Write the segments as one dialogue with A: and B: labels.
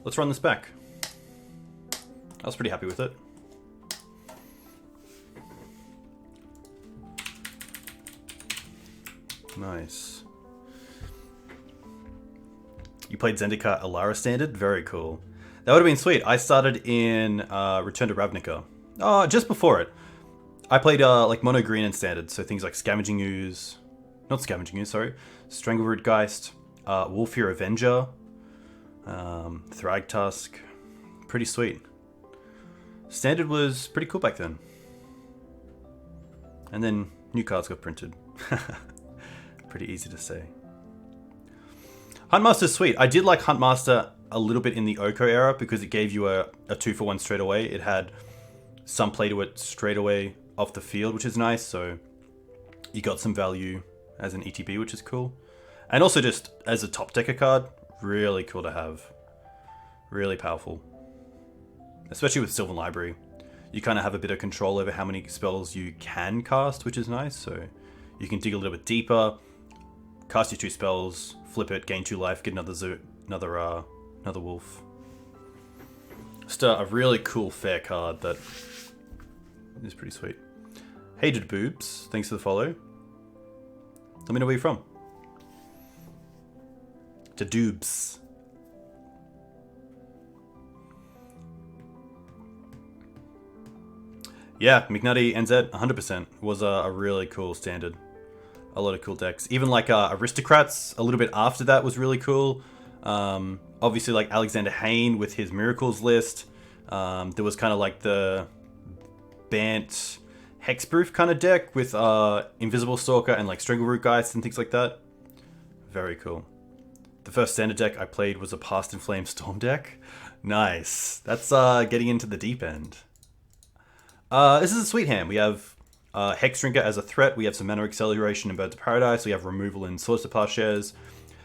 A: Let's run this back. I was pretty happy with it. Nice. You played Zendikar Alara Standard? Very cool. That would have been sweet. I started in Return to Ravnica. Just before it. I played like Mono Green and Standard, so things like Scavenging Ooze. Not Scavenging Ooze, sorry. Strangleroot Geist, Wolfear Avenger, Thragtusk. Pretty sweet. Standard was pretty cool back then. And then new cards got printed. Pretty easy to say. Huntmaster's sweet. I did like Huntmaster a little bit in the Oko era because it gave you a 2-for-1 straight away. It had some play to it straight away off the field, which is nice. So you got some value as an ETB, which is cool. And also just as a top decker card, really cool to have. Really powerful. Especially with Sylvan Library. You kind of have a bit of control over how many spells you can cast, which is nice. So you can dig a little bit deeper, cast your 2 spells, flip it, gain 2 life, get another wolf. Just a really cool fair card that is pretty sweet. Hated Boobs, thanks for the follow. Let me know where you're from. To Doobs. Yeah, McNutty NZ 100% was a really cool standard. A lot of cool decks. Even like Aristocrats, a little bit after that was really cool. Obviously like Alexander Hayne with his Miracles list. There was kind of like the BANT Hexproof kind of deck with Invisible Stalker and like Strangleroot Geist and things like that. Very cool. The first standard deck I played was a Past in Flame Storm deck. Nice. That's getting into the deep end. This is a sweet hand. We have Hexdrinker as a threat. We have some Mana Acceleration in Birds of Paradise. We have removal in Swords to Plowshares.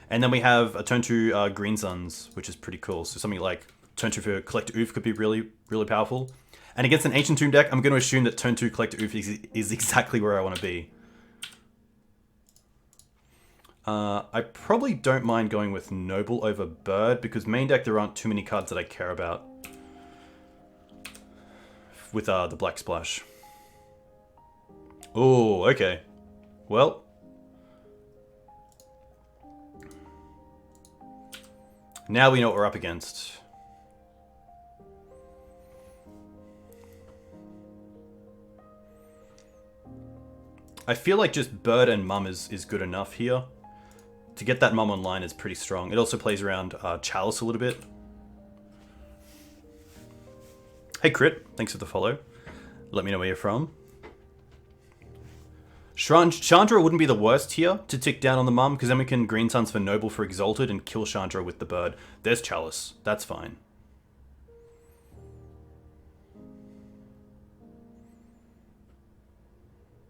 A: And then we have a turn 2 Green Suns, which is pretty cool. So something like turn 2 for Collect Oof could be really, really powerful. And against an Ancient Tomb deck, I'm going to assume that turn 2 Collect Oof is exactly where I want to be. I probably don't mind going with Noble over Bird, because main deck there aren't too many cards that I care about with the Black Splash. Oh, okay. Well. Now we know what we're up against. I feel like just Bird and Mum is good enough here. To get that Mum online is pretty strong. It also plays around Chalice a little bit. Hey Crit, thanks for the follow. Let me know where you're from. Chandra wouldn't be the worst here to tick down on the Mum, because then we can Green Suns for Noble for Exalted and kill Chandra with the Bird. There's Chalice. That's fine.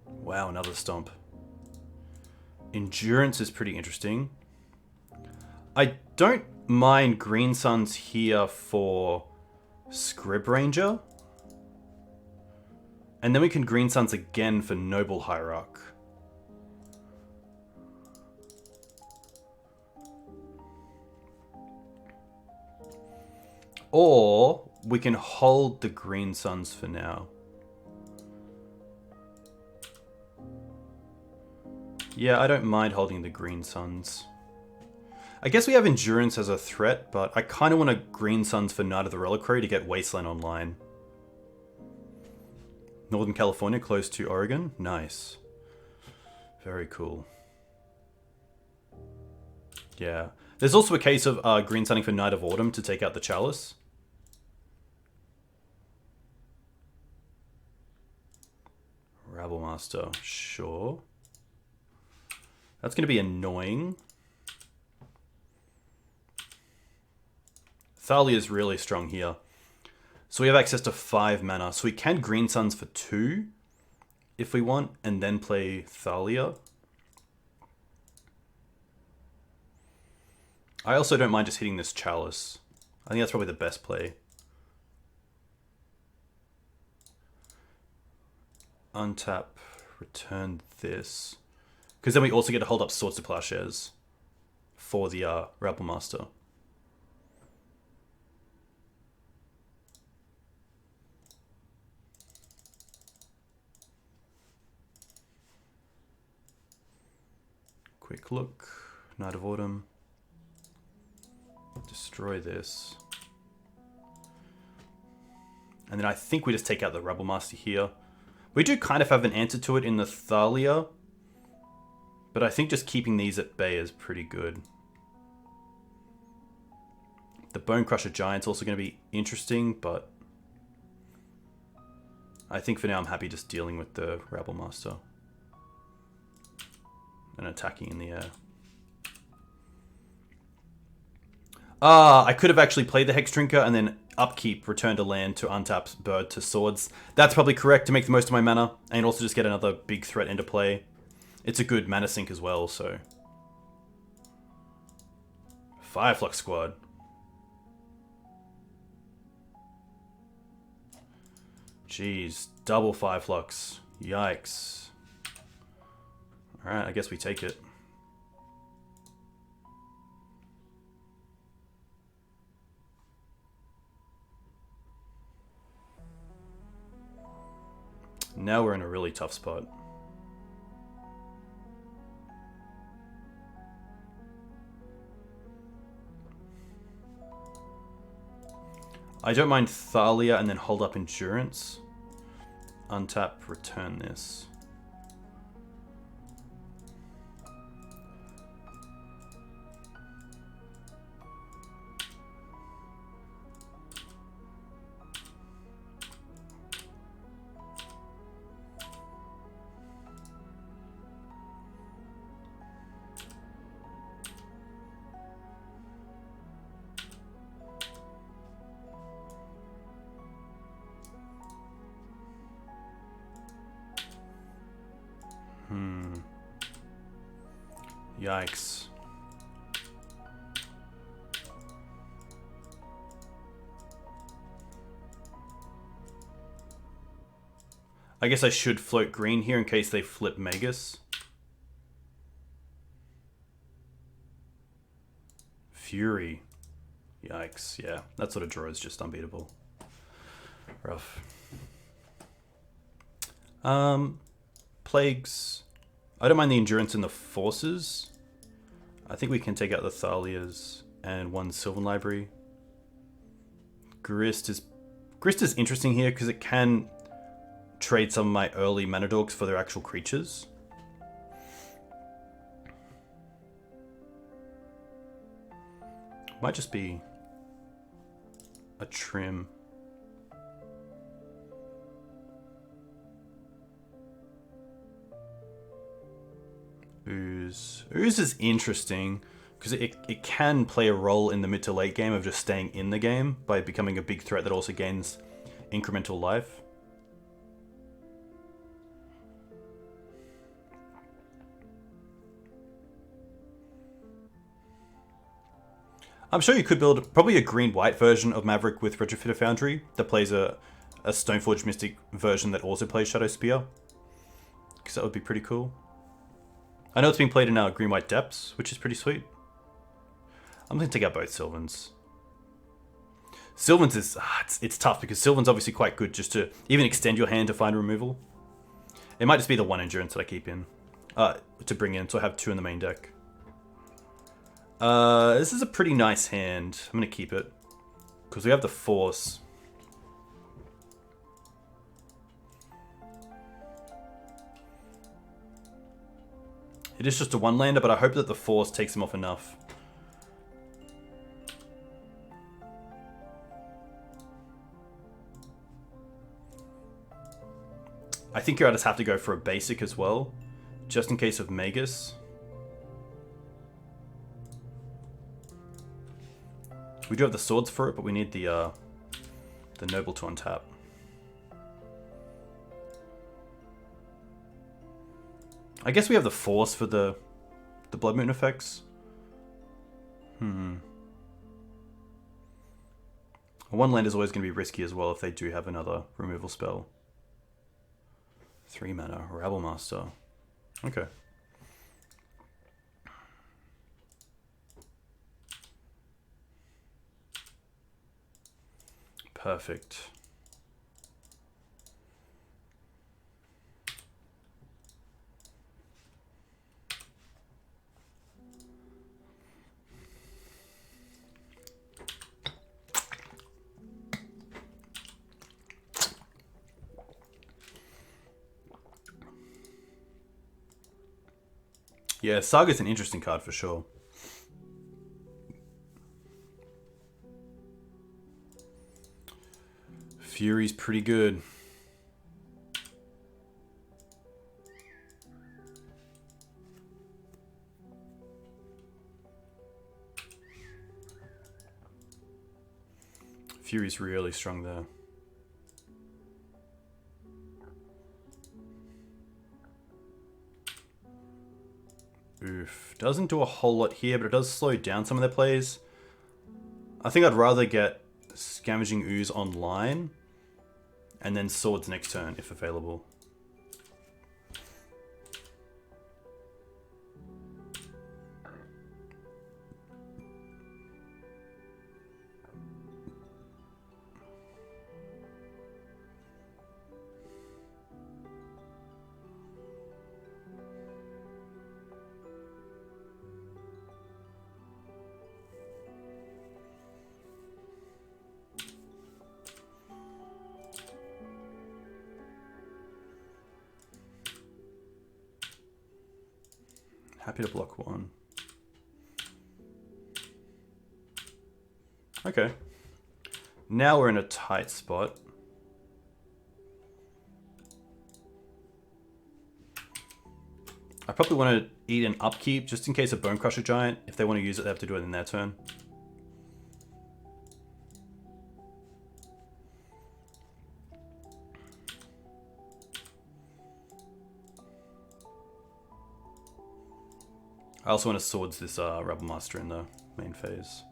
A: Wow, another Stomp. Endurance is pretty interesting. I don't mind Green Suns here for Scrib Ranger. And then we can Green Suns again for Noble Hierarch. Or we can hold the Green Suns for now. Yeah, I don't mind holding the Green Suns. I guess we have Endurance as a threat, but I kind of want to Green Suns for Night of the Reliquary to get Wasteland online. Northern California, close to Oregon. Nice. Very cool. Yeah. There's also a case of Green Sunning for Night of Autumn to take out the Chalice. Rabblemaster, sure. That's going to be annoying. Thalia is really strong here. So we have access to 5 mana. So we can Green Suns for 2 if we want, and then play Thalia. I also don't mind just hitting this Chalice. I think that's probably the best play. Untap, return this. Because then we also get to hold up Swords to Plowshares for the Rabblemaster. Quick look. Night of Autumn. Destroy this. And then I think we just take out the Rebel Master here. We do kind of have an answer to it in the Thalia. But I think just keeping these at bay is pretty good. The Bone Crusher Giant's also going to be interesting, but I think for now I'm happy just dealing with the Rebel Master. And attacking in the air. I could have actually played the Hex Drinker and then upkeep, returned a land to untap bird to swords. That's probably correct to make the most of my mana and also just get another big threat into play. It's a good mana sink as well, so. Fireflux Squad. Jeez, double Fireflux. Yikes. Alright, I guess we take it. Now we're in a really tough spot. I don't mind Thalia and then hold up Endurance. Untap, return this. Yikes. I guess I should float green here in case they flip Magus. Fury. Yikes, yeah. That sort of draw is just unbeatable. Rough. Plagues. I don't mind the Endurance and the Forces. I think we can take out the Thalias and one Sylvan Library. Grist is interesting here because it can trade some of my early mana dorks for their actual creatures. Might just be a trim. Ooze. Ooze is interesting because it can play a role in the mid to late game of just staying in the game by becoming a big threat that also gains incremental life. I'm sure you could build probably a green-white version of Maverick with Retrofitter Foundry that plays a Stoneforge Mystic version that also plays Shadow Spear. Because that would be pretty cool. I know it's being played in our green-white depths, which is pretty sweet. I'm going to take out both Sylvans. Sylvans is... it's tough because Sylvan's obviously quite good just to even extend your hand to find removal. It might just be the one Endurance that I keep in. To bring in, so I have two in the main deck. This is a pretty nice hand. I'm going to keep it. Because we have the Force. It is just a one-lander, but I hope that the Force takes him off enough. I think you just have to go for a basic as well, just in case of Magus. We do have the swords for it, but we need the Noble to untap. I guess we have the Force for the Blood Moon effects. A one land is always going to be risky as well if they do have another removal spell. 3 mana, Rabble Master. Okay. Perfect. Yeah, Saga's an interesting card for sure. Fury's pretty good. Fury's really strong there. Oof. Doesn't do a whole lot here, but it does slow down some of their plays. I think I'd rather get Scavenging Ooze online and then Swords next turn if available. Happy to block one. Okay. Now we're in a tight spot. I probably want to eat an upkeep just in case of Bone Crusher Giant. If they want to use it, they have to do it in their turn. I also want to Swords this Rebel Master in the main phase.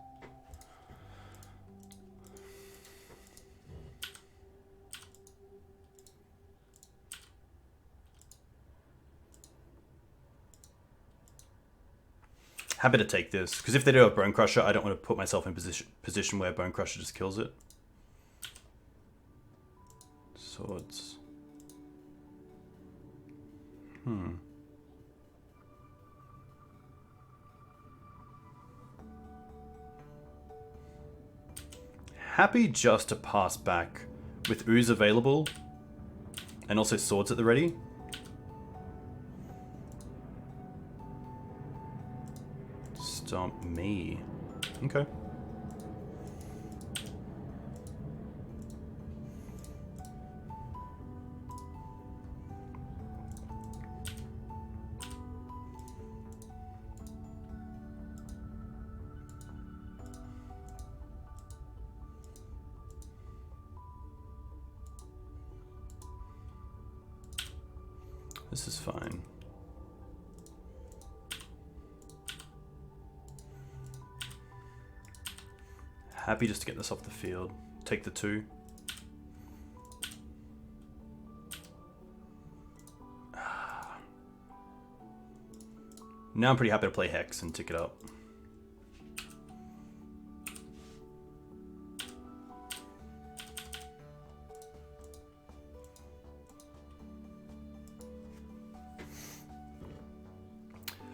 A: Happy to take this, because if they do have Bone Crusher, I don't want to put myself in position where Bone Crusher just kills it. Swords. Happy just to pass back with Ooze available and also Swords at the ready. Stomp me. Okay. This is fine. Happy just to get this off the field. Take the 2. Now I'm pretty happy to play Hex and tick it up.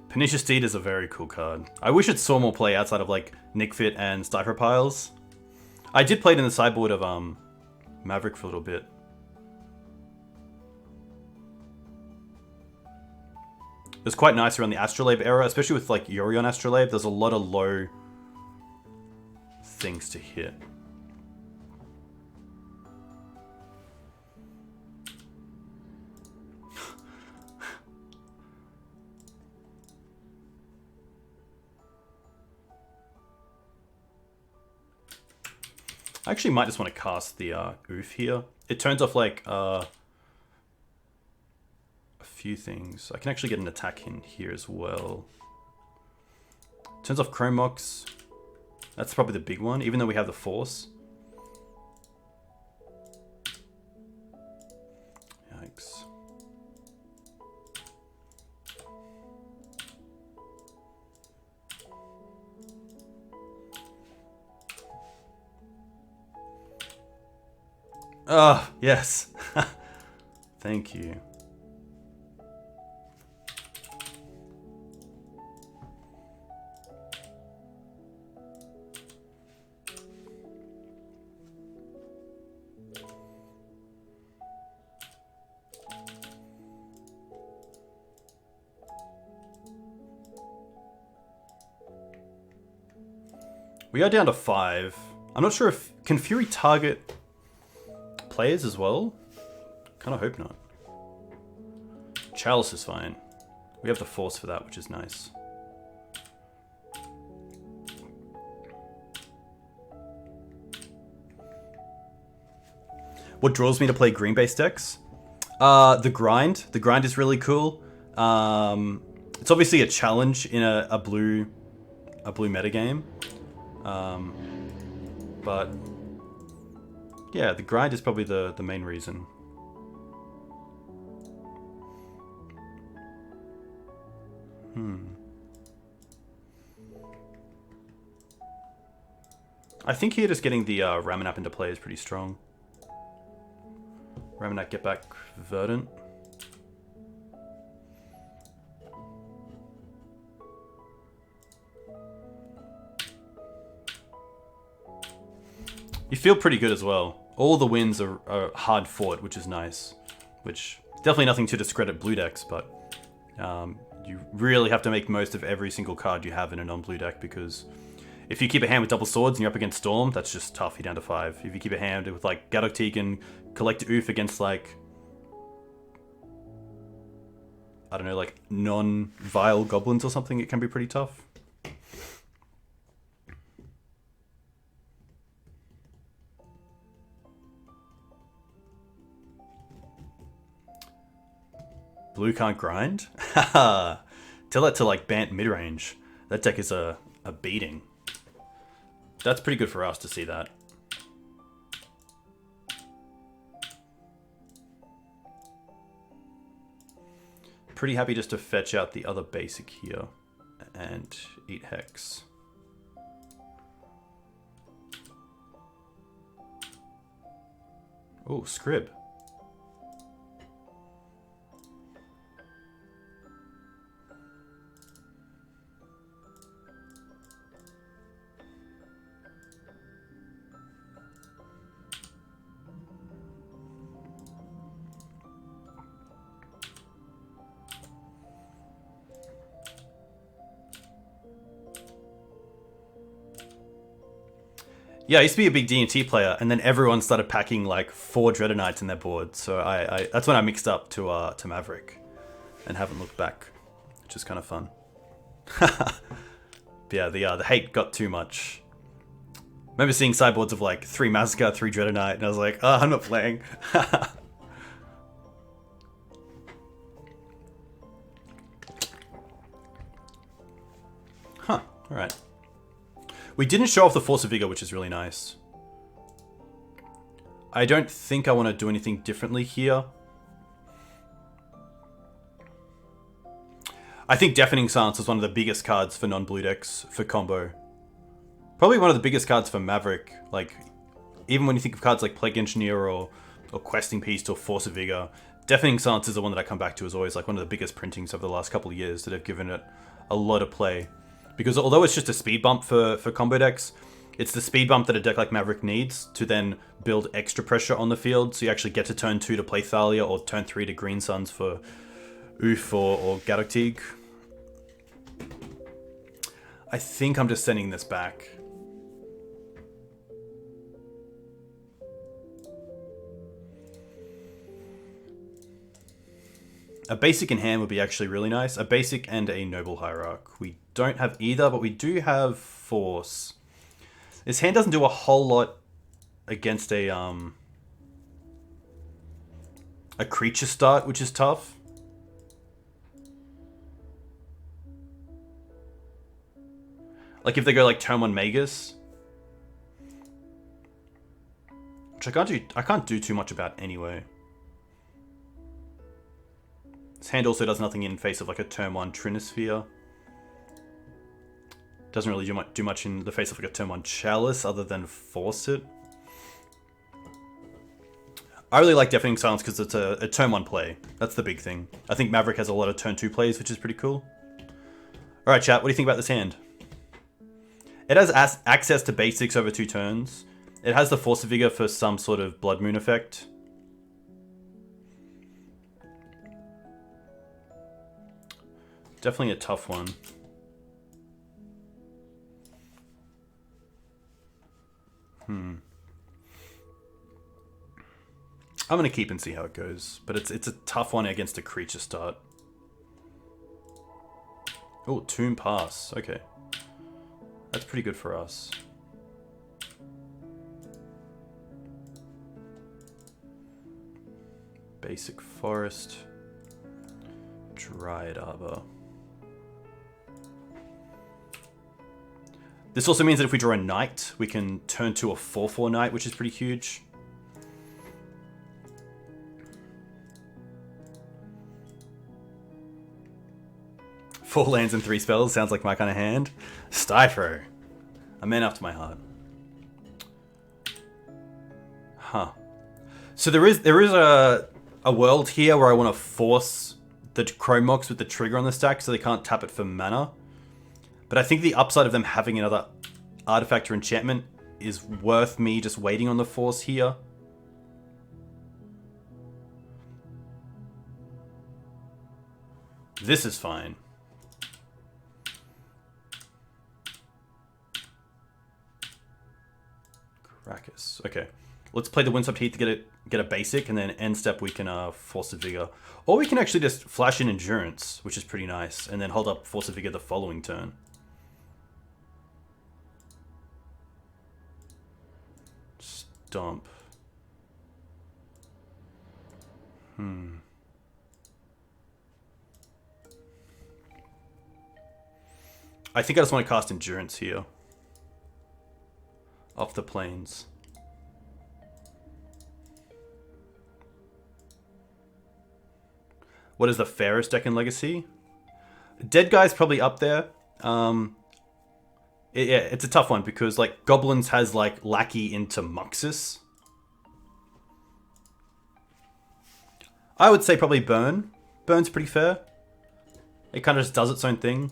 A: Pernicious Deed is a very cool card. I wish it saw more play outside of like Nick Fit and Stiffer Piles. I did play it in the sideboard of Maverick for a little bit. It was quite nice around the Astrolabe era, especially with like Yori on Astrolabe. There's a lot of low things to hit. I actually might just want to cast the Oof here. It turns off like a few things. I can actually get an attack in here as well. Turns off Chrome Mox. That's probably the big one, even though we have the Force. Yikes. Ah, yes. Thank you. We are down to 5. I'm not sure if... Can Fury target players as well? Kind of hope not. Chalice is fine. We have the Force for that, which is nice. What draws me to play green-based decks? The grind. The grind is really cool. It's obviously a challenge in a blue metagame. But yeah, the grind is probably the main reason. I think here just getting the Ramanap into play is pretty strong. Ramanap get back Verdant. You feel pretty good as well. All the wins are hard fought, which is nice. Which, definitely nothing to discredit blue decks, but you really have to make most of every single card you have in a non-blue deck, because if you keep a hand with double swords and you're up against Storm, that's just tough. You're down to 5. If you keep a hand with like Gaddock Teeg and collect Oof against like, I don't know, like non-vile goblins or something, it can be pretty tough. Blue can't grind? Haha. Tell that to like BANT Midrange. That deck is a beating. That's pretty good for us to see that. Pretty happy just to fetch out the other basic here and eat Hex. Oh, Scrib. Yeah, I used to be a big D&T player, and then everyone started packing like 4 Dreader Knights in their board. So I that's when I mixed up to Maverick, and haven't looked back, which is kind of fun. But yeah, the hate got too much. I remember seeing sideboards of like 3 Massacre, 3 Dreader Knight, and I was like, oh, I'm not playing. Huh, alright. We didn't show off the Force of Vigor, which is really nice. I don't think I want to do anything differently here. I think Deafening Silence is one of the biggest cards for non-blue decks for combo. Probably one of the biggest cards for Maverick. Like, even when you think of cards like Plague Engineer or Questing Beast or Force of Vigor, Deafening Silence is the one that I come back to as always like one of the biggest printings over the last couple of years that have given it a lot of play. Because although it's just a speed bump for combo decks, it's the speed bump that a deck like Maverick needs to then build extra pressure on the field. So you actually get to turn 2 to play Thalia, or turn 3 to Green Suns for Oof or Gaddock Teeg. I think I'm just sending this back. A basic in hand would be actually really nice. A basic and a Noble Hierarch. We don't have either, but we do have Force. This hand doesn't do a whole lot against a creature start, which is tough. Like if they go like turn 1 Magus, which I can't do too much about anyway. This hand also does nothing in face of like a turn 1 Trinisphere. Doesn't really do much in the face of like a turn 1 Chalice other than force it. I really like Deafening Silence because it's a turn 1 play. That's the big thing. I think Maverick has a lot of turn 2 plays, which is pretty cool. Alright chat, what do you think about this hand? It has access to basics over 2 turns. It has the Force of Vigor for some sort of Blood Moon effect. Definitely a tough one. I'm going to keep and see how it goes. But it's a tough one against a creature start. Oh, Tomb Pass. Okay. That's pretty good for us. Basic Forest. Dryad Arbor. This also means that if we draw a Knight, we can turn to a 4/4 Knight, which is pretty huge. Four lands and 3 spells sounds like my kind of hand. Styfro. A man after my heart. Huh. So there is a world here where I want to force the Chrome Mox with the trigger on the stack so they can't tap it for mana. But I think the upside of them having another artifact or enchantment is worth me just waiting on the force here. This is fine. Krakus. Okay. Let's play the Windswept Heath to get a basic, and then end step we can Force of Vigor. Or we can actually just flash in Endurance, which is pretty nice, and then hold up Force of Vigor the following turn. Stomp. I think I just want to cast Endurance here. Off the plains. What is the fairest deck in Legacy? Dead Guy's probably up there. Yeah, it's a tough one because like Goblins has like Lackey into Muxus. I would say probably Burn. Burn's pretty fair. It kind of just does its own thing.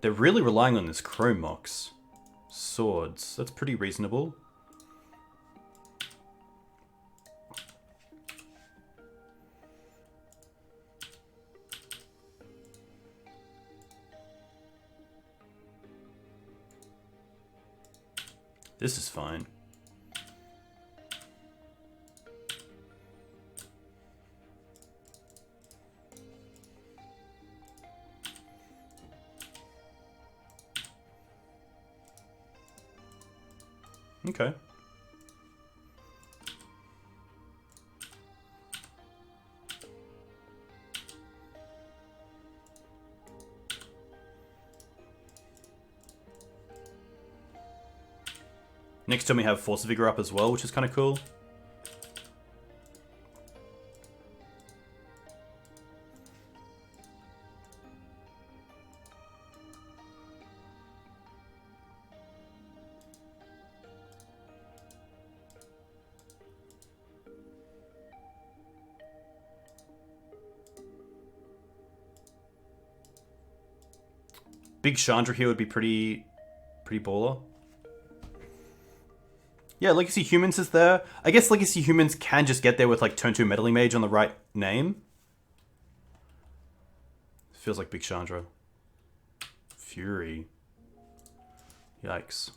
A: They're really relying on this Chrome Mox. Swords. That's pretty reasonable. This is fine. Okay. Next turn we have Force of Vigor up as well, which is kind of cool. Big Chandra here would be pretty baller. Yeah, Legacy Humans is there. I guess Legacy Humans can just get there with like turn 2 Meddling Mage on the right name. Feels like Big Chandra. Fury. Yikes.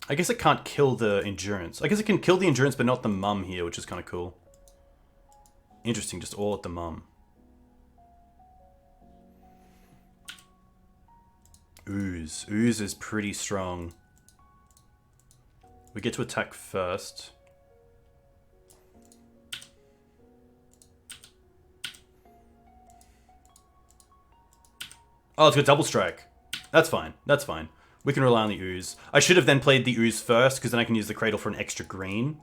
A: I guess it can't kill the Endurance. I guess it can kill the Endurance but not the Mum here, which is kind of cool. Interesting, just all at the Mum. Ooze. Ooze is pretty strong. We get to attack first. Oh, it's got double strike. That's fine. That's fine. We can rely on the Ooze. I should have then played the Ooze first, because then I can use the Cradle for an extra green.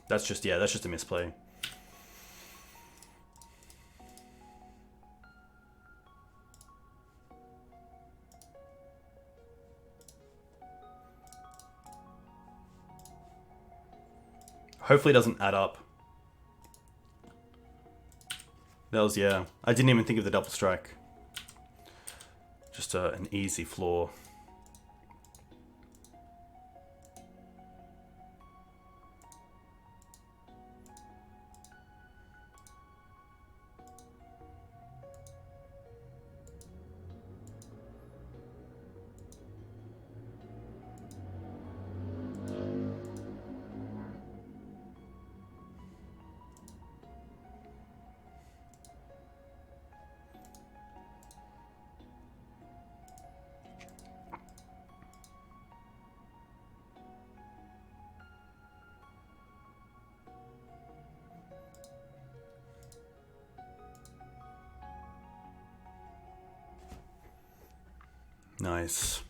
A: That's just, yeah, that's just a misplay. Hopefully it doesn't add up. That was, yeah. I didn't even think of the double strike. Just an easy floor. Nice.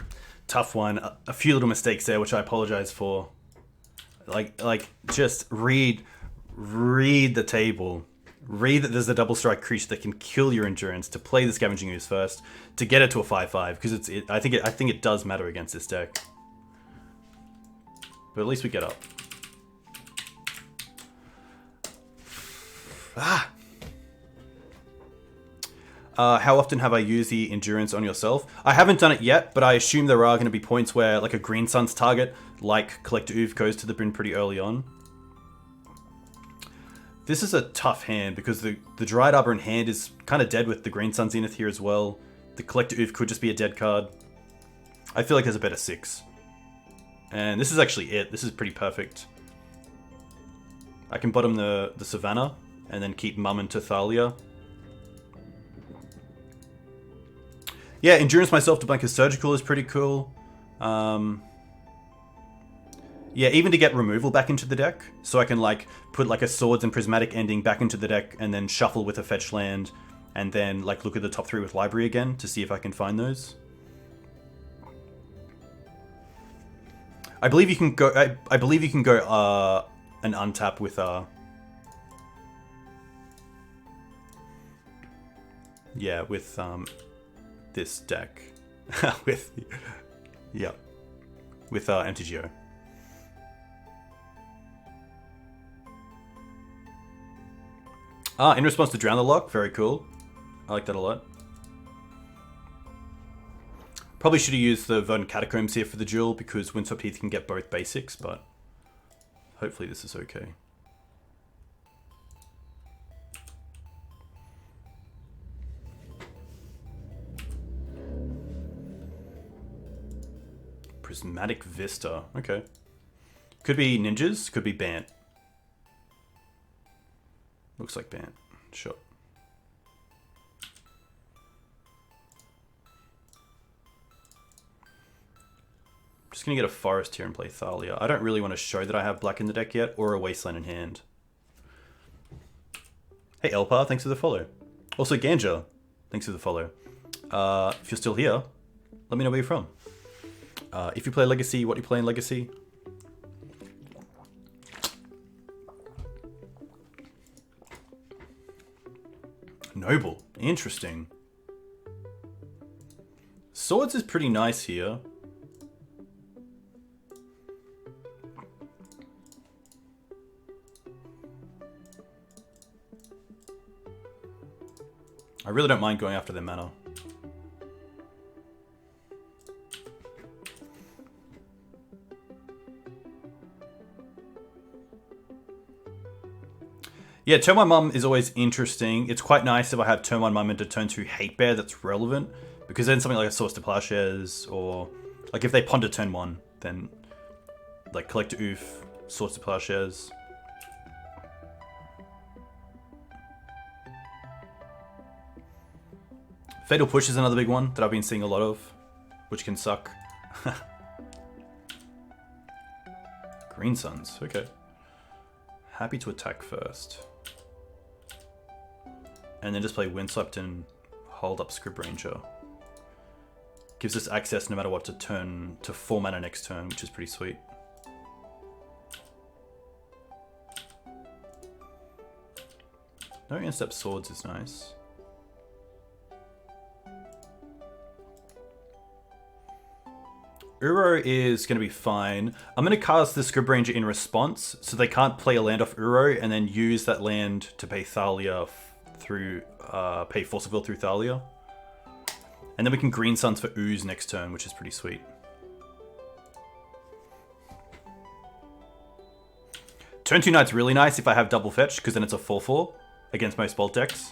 A: Tough one. A few little mistakes there, which I apologize for. Like just read the table. Read that there's a double strike creature that can kill your endurance, to play the Scavenging Ooze first, to get it to a 5/5, because I think it does matter against this deck. But at least we get up. How often have I used the endurance on yourself? I haven't done it yet, but I assume there are going to be points where like a Green Sun's target, like Collector Oof, goes to the bin pretty early on. This is a tough hand because the Dried Arbor in hand is kind of dead with the Green Sun Zenith here as well. The Collector Oof could just be a dead card. I feel like there's a better 6. And this is actually it. This is pretty perfect. I can bottom the Savannah and then keep Mum into Thalia. Yeah, Endurance myself to blank a Surgical is pretty cool. Yeah, even to get removal back into the deck. So I can like put like a Swords and Prismatic Ending back into the deck and then shuffle with a fetch land. And then like look at the top 3 with Library again to see if I can find those. I believe you can go I believe you can go an untap with yeah, with this deck. with MTGO. In response to Drown the Lock, very cool. I like that a lot. Probably should have used the Verdant Catacombs here for the duel because Windswept Heath can get both basics, but hopefully this is okay. Prismatic Vista, okay. Could be ninjas, could be BANT. Looks like BANT, sure. Just gonna get a forest here and play Thalia. I don't really want to show that I have black in the deck yet, or a wasteland in hand. Hey Elpar, thanks for the follow. Also Ganja, thanks for the follow. If you're still here, let me know where you're from. If you play Legacy, what do you play in Legacy? Noble, interesting. Swords is pretty nice here. I really don't mind going after their mana. Yeah, Turn 1 Mum is always interesting. It's quite nice if I have Turn 1 Mum into Turn 2 Hate Bear that's relevant. Because then something like a Source to Plowshares, or like if they ponder Turn 1, then like Collector Oof, Source to Plowshares. Fatal Push is another big one that I've been seeing a lot of, which can suck. Green Suns, okay. Happy to attack first. And then just play Windswept and hold up Script Ranger. Gives us access no matter what to 4 mana next turn, which is pretty sweet. No Intercept Swords is nice. Uro is going to be fine. I'm going to cast the Script Ranger in response, so they can't play a land off Uro and then use that land to pay Thalia through, pay Force of Will through Thalia. And then we can Green Suns for Ooze next turn, which is pretty sweet. Turn 2 Knight's really nice if I have double fetch, because then it's a 4/4 against most Bolt decks.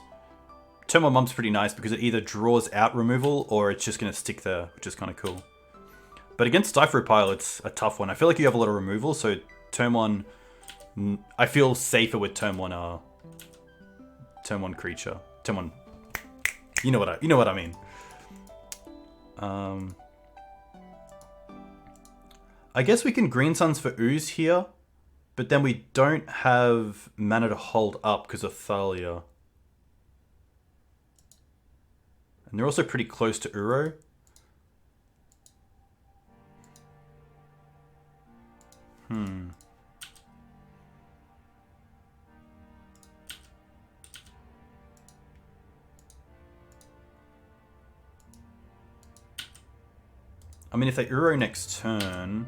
A: Turn 1 Mum's pretty nice because it either draws out removal or it's just going to stick there, which is kind of cool. But against Stifro Pile, it's a tough one. I feel like you have a lot of removal, so turn 1... I feel safer with turn 1 creature. Turn 1... You know what I mean. I guess we can Green Suns for Ooze here, but then we don't have mana to hold up because of Thalia. And they're also pretty close to Uro. I mean, if they Uro next turn,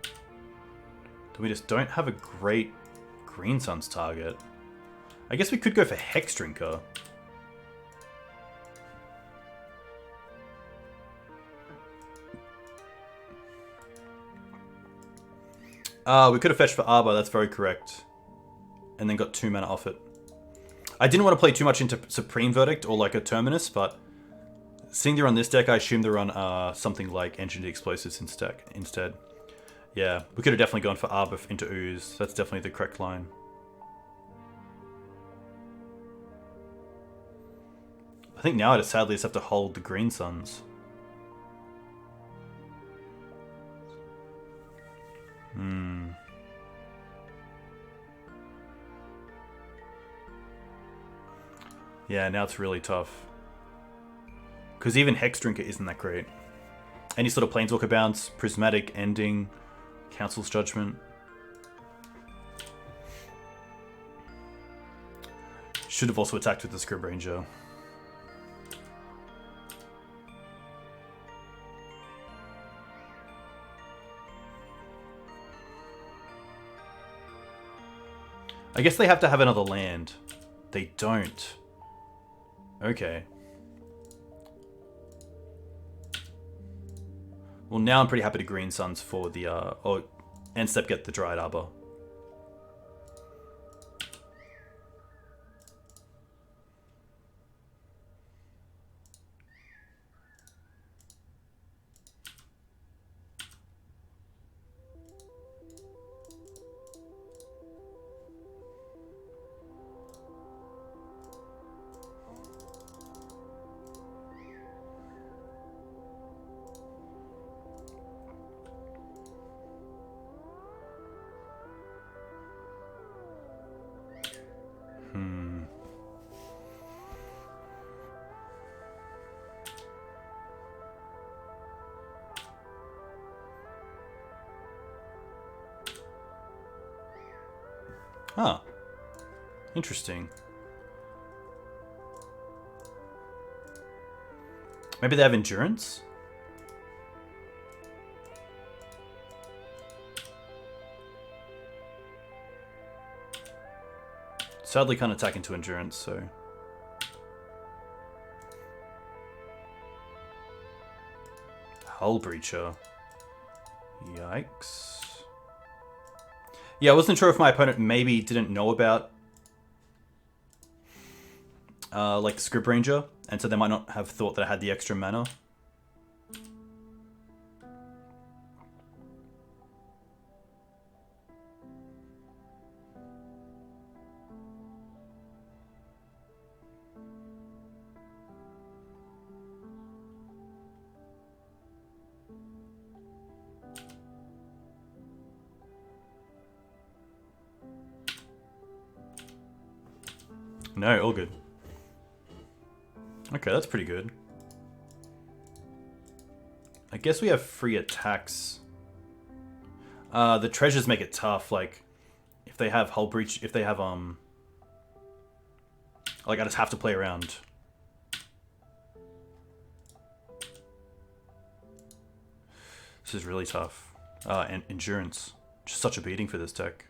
A: then we just don't have a great Green Suns target. I guess we could go for Hex Drinker. We could have fetched for Arbor, that's very correct. And then got 2 mana off it. I didn't want to play too much into Supreme Verdict or like a Terminus, but seeing they're on this deck, I assume they're on something like Engineered Explosives instead. Yeah, we could have definitely gone for Arbor into Ooze. That's definitely the correct line. I think now I just sadly just have to hold the Green Suns. Yeah, now it's really tough. Because even Hex Drinker isn't that great. Any sort of Planeswalker bounce, Prismatic, Ending, Council's Judgment. Should have also attacked with the Scrib Ranger. I guess they have to have another land. They don't. Okay. Well, now I'm pretty happy to Green Suns for the, end step get the Dryad Arbor. Huh. Interesting. Maybe they have endurance? Sadly can't attack into endurance, so... Hull Breacher. Yikes. Yeah, I wasn't sure if my opponent maybe didn't know about like the Scrib Ranger, and so they might not have thought that I had the extra mana. No, all good. Okay, that's pretty good. I guess we have free attacks. The treasures make it tough, like if they have Hull Breach, if they have like I just have to play around. This is really tough. And endurance. Just such a beating for this deck.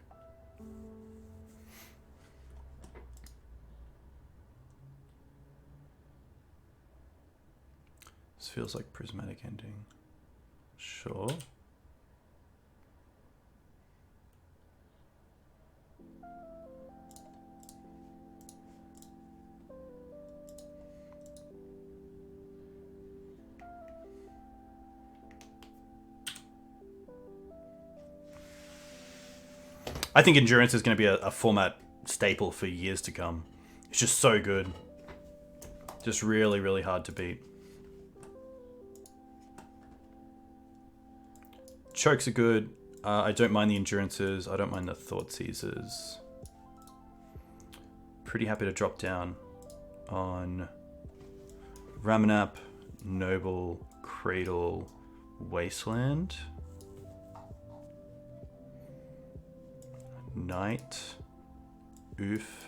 A: This feels like Prismatic Ending. Sure. I think Endurance is going to be a format staple for years to come. It's just so good. Just really, really hard to beat. Chokes are good. I don't mind the Endurances. I don't mind the Thought Seizers. Pretty happy to drop down on Ramanap, Noble, Cradle, Wasteland. Knight. Oof.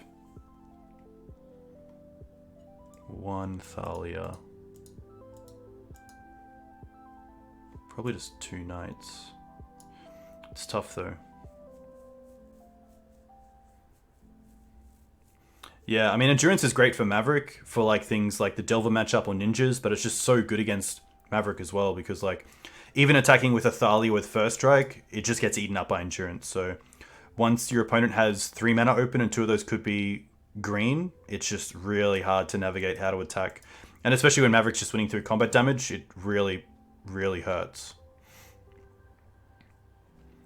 A: 1 Thalia. Probably just 2 knights. It's tough though. Yeah, I mean, Endurance is great for Maverick for like things like the Delver matchup or ninjas, but it's just so good against Maverick as well because like even attacking with a Thalia with First Strike, it just gets eaten up by Endurance. So once your opponent has 3 mana open and 2 of those could be green, it's just really hard to navigate how to attack. And especially when Maverick's just winning through combat damage, it really, really hurts.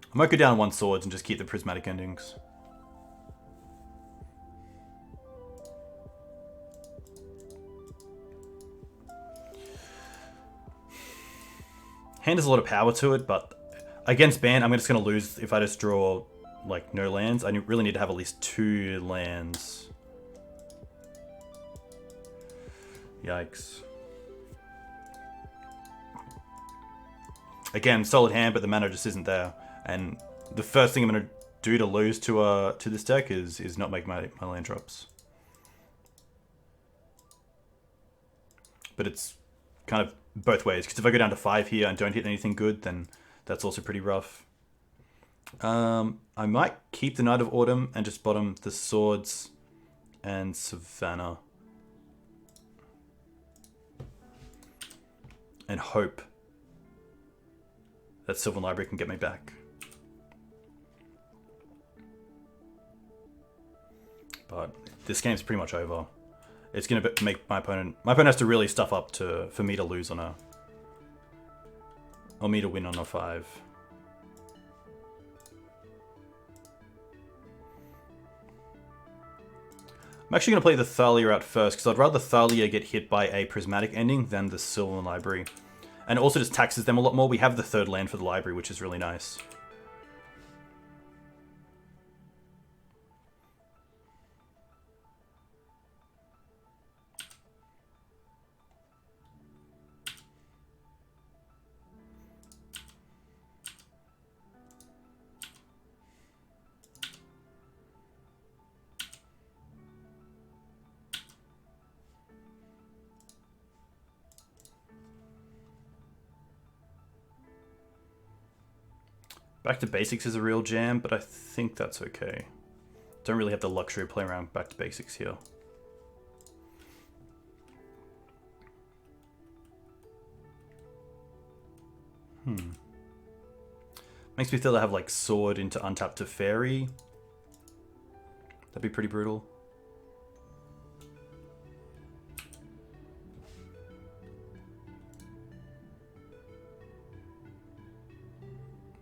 A: I might go down 1 swords and just keep the prismatic endings. Hand has a lot of power to it, but against BANT, I'm just going to lose if I just draw like no lands. I really need to have at least 2 lands. Yikes. Again, solid hand, but the mana just isn't there. And the first thing I'm going to do to lose to this deck is not make my land drops. But it's kind of both ways, because if I go down to 5 here and don't hit anything good, then that's also pretty rough. I might keep the Knight of Autumn and just bottom the Swords and Savannah. And hope that Sylvan Library can get me back. But this game's pretty much over. It's going to make my opponent has to really stuff up for me to lose on or me to win on a 5. I'm actually going to play the Thalia out first, because I'd rather Thalia get hit by a prismatic ending than the Sylvan Library. And it also just taxes them a lot more. We have the 3rd land for the library, which is really nice. Back to Basics is a real jam, but I think that's okay. Don't really have the luxury of playing around Back to Basics here. Makes me feel to have like Sword into Untapped to Fairy. That'd be pretty brutal.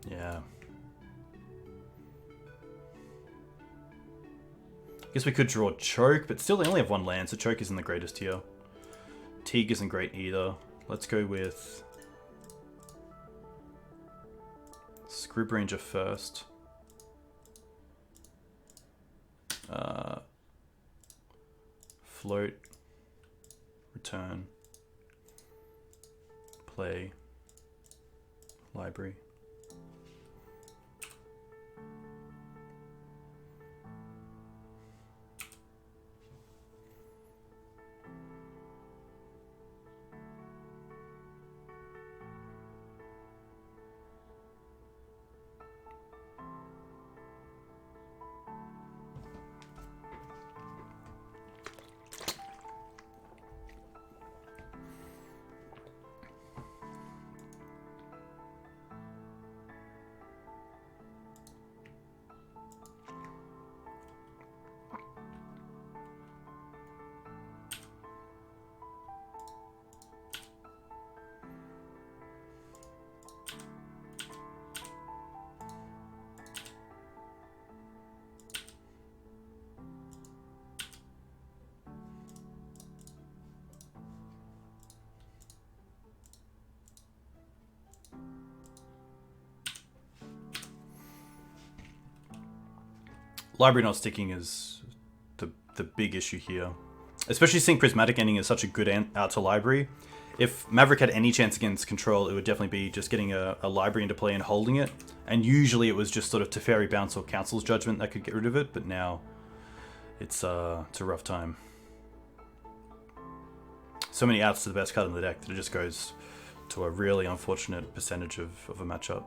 A: Yeah. Guess we could draw Choke, but still they only have 1 land, so Choke isn't the greatest here. Teeg isn't great either. Let's go with Scrub Ranger first. Float. Return. Play. Library. Library not sticking is the big issue here. Especially seeing Prismatic ending is such a good out to library. if Maverick had any chance against Control, it would definitely be just getting a library into play and holding it. And usually it was just sort of Teferi Bounce or Council's Judgment that could get rid of it, but now it's a rough time. So many outs to the best card in the deck that it just goes to a really unfortunate percentage of a matchup.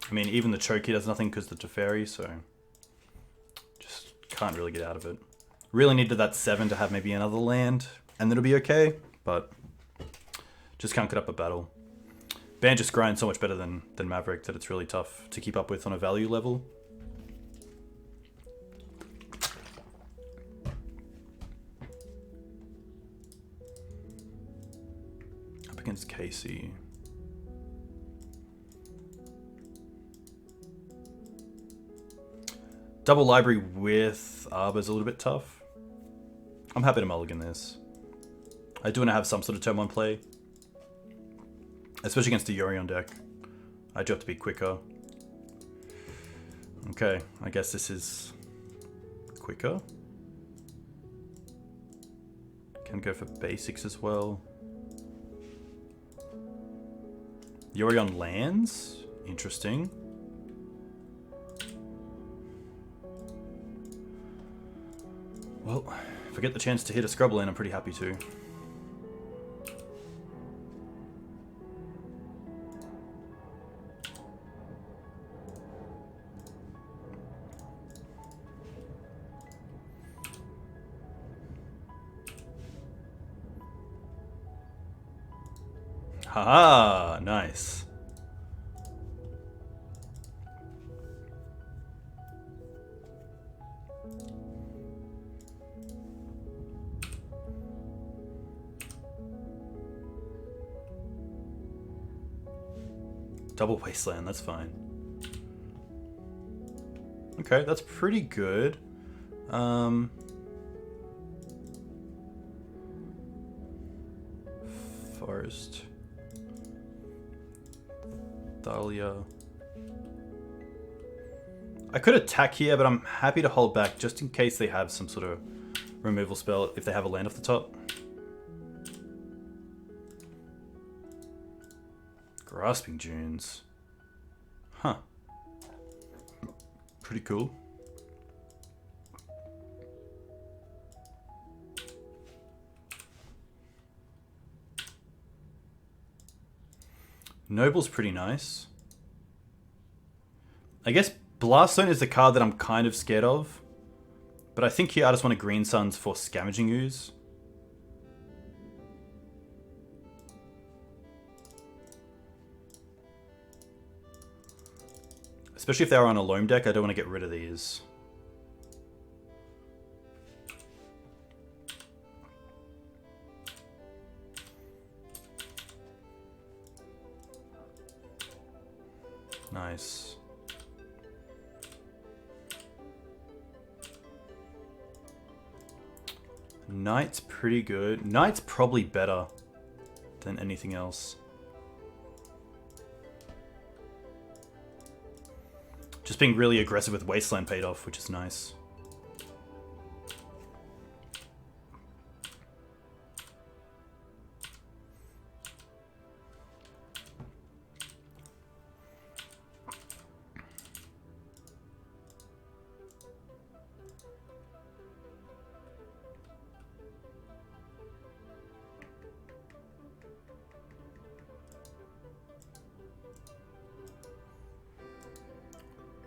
A: I mean, even the Choky does nothing because the Teferi, so just can't really get out of it. Really needed that 7 to have maybe another land, and then it'll be okay, but just can't get up a battle. BANT just grinds so much better than Maverick that it's really tough to keep up with on a value level. Up against Casey. Double library with Arbor is a little bit tough. I'm happy to mulligan this. I do want to have some sort of turn 1 play. Especially against the Yorion deck. I do have to be quicker. Okay, I guess this is quicker. Can go for basics as well. Yorion lands? Interesting. Well, if I get the chance to hit a scrub land, I'm pretty happy to. Haha, nice. Double Wasteland, that's fine. Okay, that's pretty good. Forest. Thalia. I could attack here, but I'm happy to hold back just in case they have some sort of removal spell if they have a land off the top. Grasping Dunes. Huh. Pretty cool. Noble's pretty nice. I guess Blast Zone is the card that I'm kind of scared of. But I think here I just want a Green Suns for Scavenging Ooze. Especially if they are on a Loam deck, I don't want to get rid of these. Nice. Knight's pretty good. Knight's probably better than anything else. Just being really aggressive with Wasteland paid off, which is nice.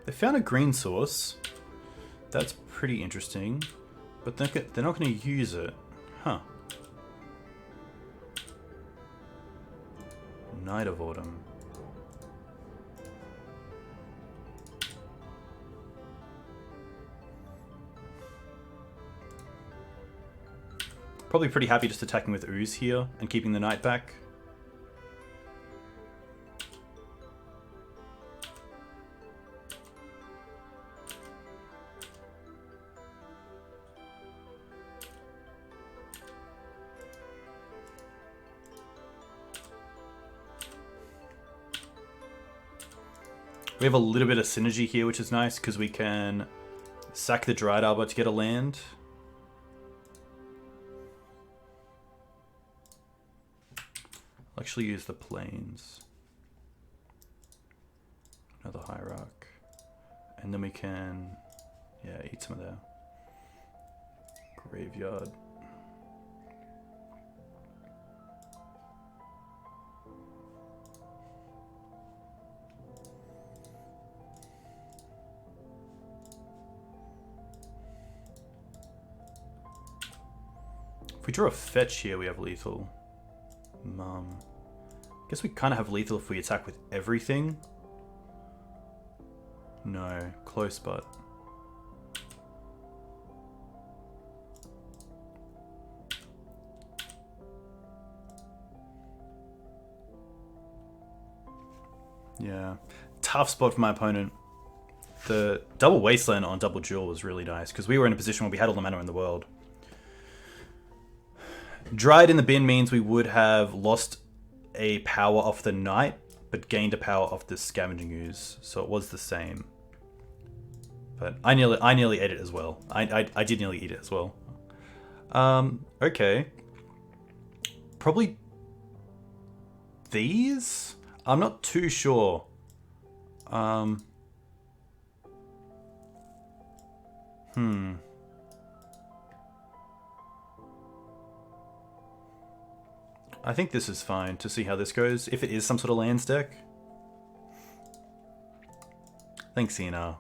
A: They found a green source. That's pretty interesting. But they're not going to use it. Huh. Night of Autumn. Probably pretty happy just attacking with Ooze here and keeping the Knight back. have a little bit of synergy here, which is nice, because we can sack the Dryad Arbor to get a land. I'll actually use the Plains. Another Hierarch. And then we can, yeah, eat some of their graveyard. If we draw a fetch here, we have lethal. Guess we kind of have lethal if we attack with everything. No, close, but... yeah, tough spot for my opponent. The double Wasteland on double Jewel was really nice, because we were in a position where we had all the mana in the world. Dryad in the bin means we would have lost a power off the Knight, but gained a power off the Scavenging Ooze, so it was the same. But I nearly ate it as well. I did nearly eat it as well. Okay. Probably these? I'm not too sure. I think this is fine to see how this goes. If it is some sort of lands deck. Thanks, CNR.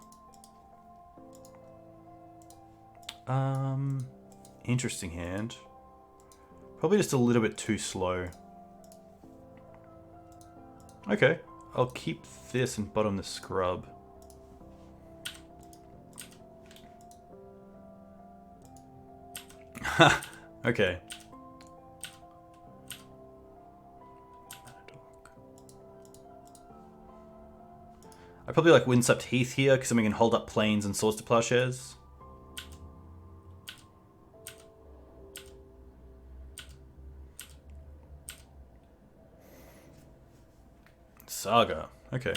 A: Interesting hand. Probably just a little bit too slow. Okay, I'll keep this and bottom the scrub. Okay. I probably like Windswept Heath here, because then we can hold up Plains and Swords to Plowshares. Saga, okay.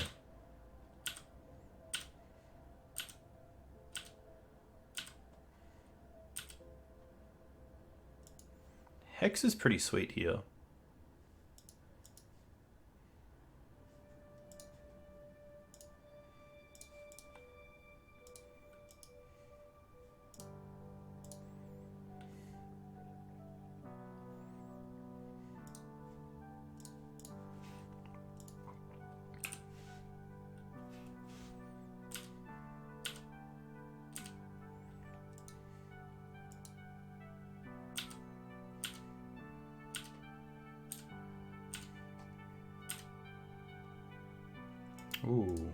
A: Hex is pretty sweet here. Ooh.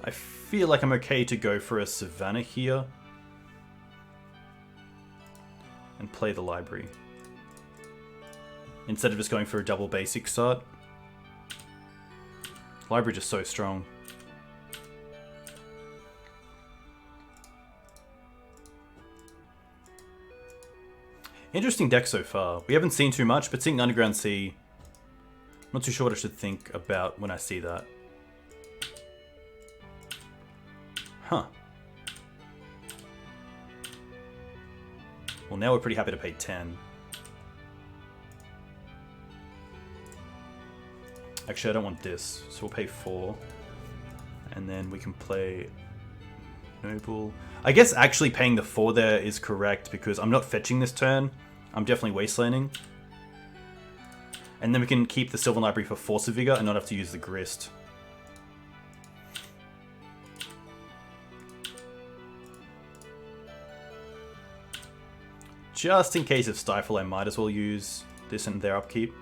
A: I feel like I'm okay to go for a Savannah here and play the library instead of just going for a double basic start. Library just so strong. Interesting deck so far. We haven't seen too much, but seeing Underground Sea, I'm not too sure what I should think about when I see that. Huh. Well, now we're pretty happy to pay 10. Actually, I don't want this, so we'll pay 4. And then we can play Noble. I guess actually paying the 4 there is correct, because I'm not fetching this turn. I'm definitely wastelanding. And then we can keep the Sylvan Library for Force of Vigor and not have to use the Grist. Just in case of Stifle, I might as well use this in their upkeep.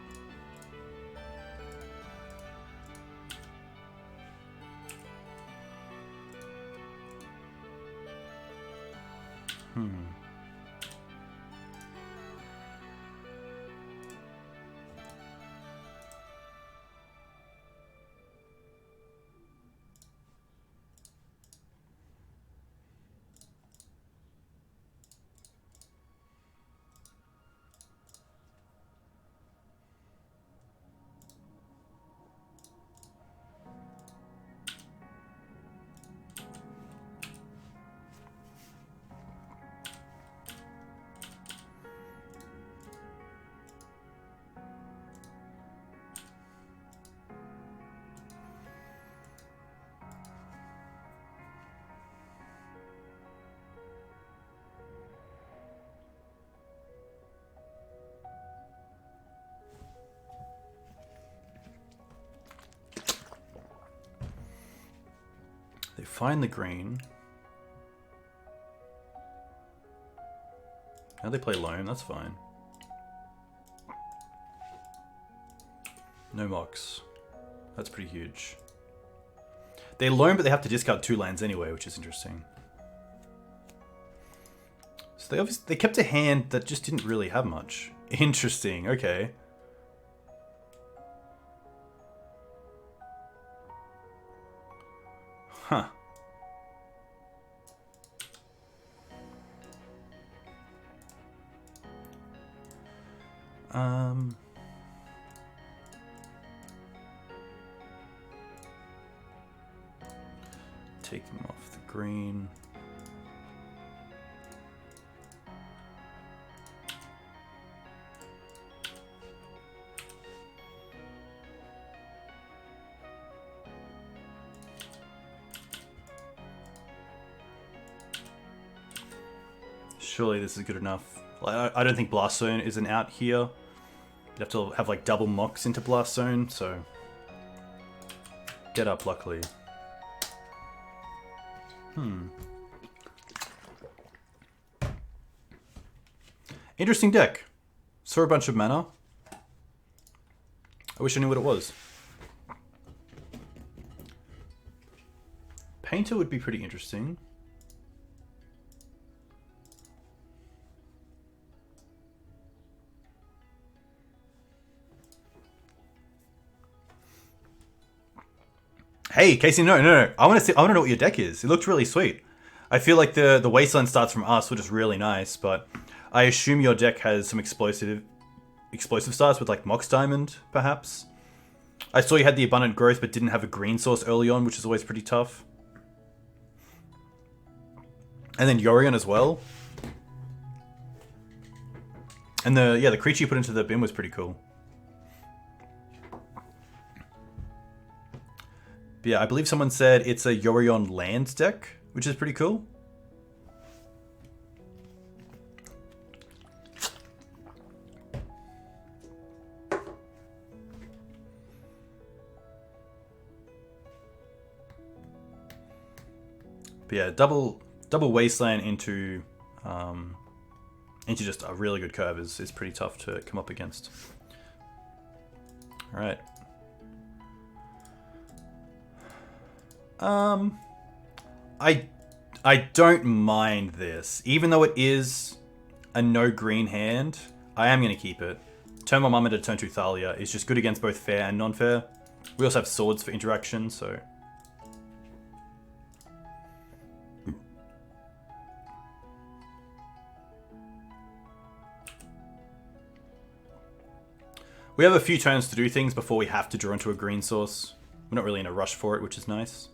A: Find the green. Now they play Loam, that's fine. No mocks. That's pretty huge. They Loam, but they have to discard 2 lands anyway, which is interesting. So they kept a hand that just didn't really have much. Interesting, okay. Huh. Take them off the green. Surely this is good enough. I don't think Blast Zone is an out here. You'd have to have like double mocks into Blast Zone, so get up luckily. Interesting deck. Saw a bunch of mana. I wish I knew what it was. Painter would be pretty interesting. Hey, Casey, no. I want to know what your deck is. It looked really sweet. I feel like the Wasteland starts from us, which is really nice, but I assume your deck has some explosive starts with like Mox Diamond, perhaps. I saw you had the Abundant Growth, but didn't have a green source early on, which is always pretty tough. And then Yorion as well. And the creature you put into the bin was pretty cool. But yeah, I believe someone said it's a Yorion land deck, which is pretty cool. But yeah, double Wasteland into just a really good curve is pretty tough to come up against. All right. I don't mind this. Even though it is a no green hand, I am going to keep it. Turn 1 Mama to turn 2 Thalia is just good against both fair and non-fair. We also have swords for interaction, so... We have a few turns to do things before we have to draw into a green source. We're not really in a rush for it, which is nice.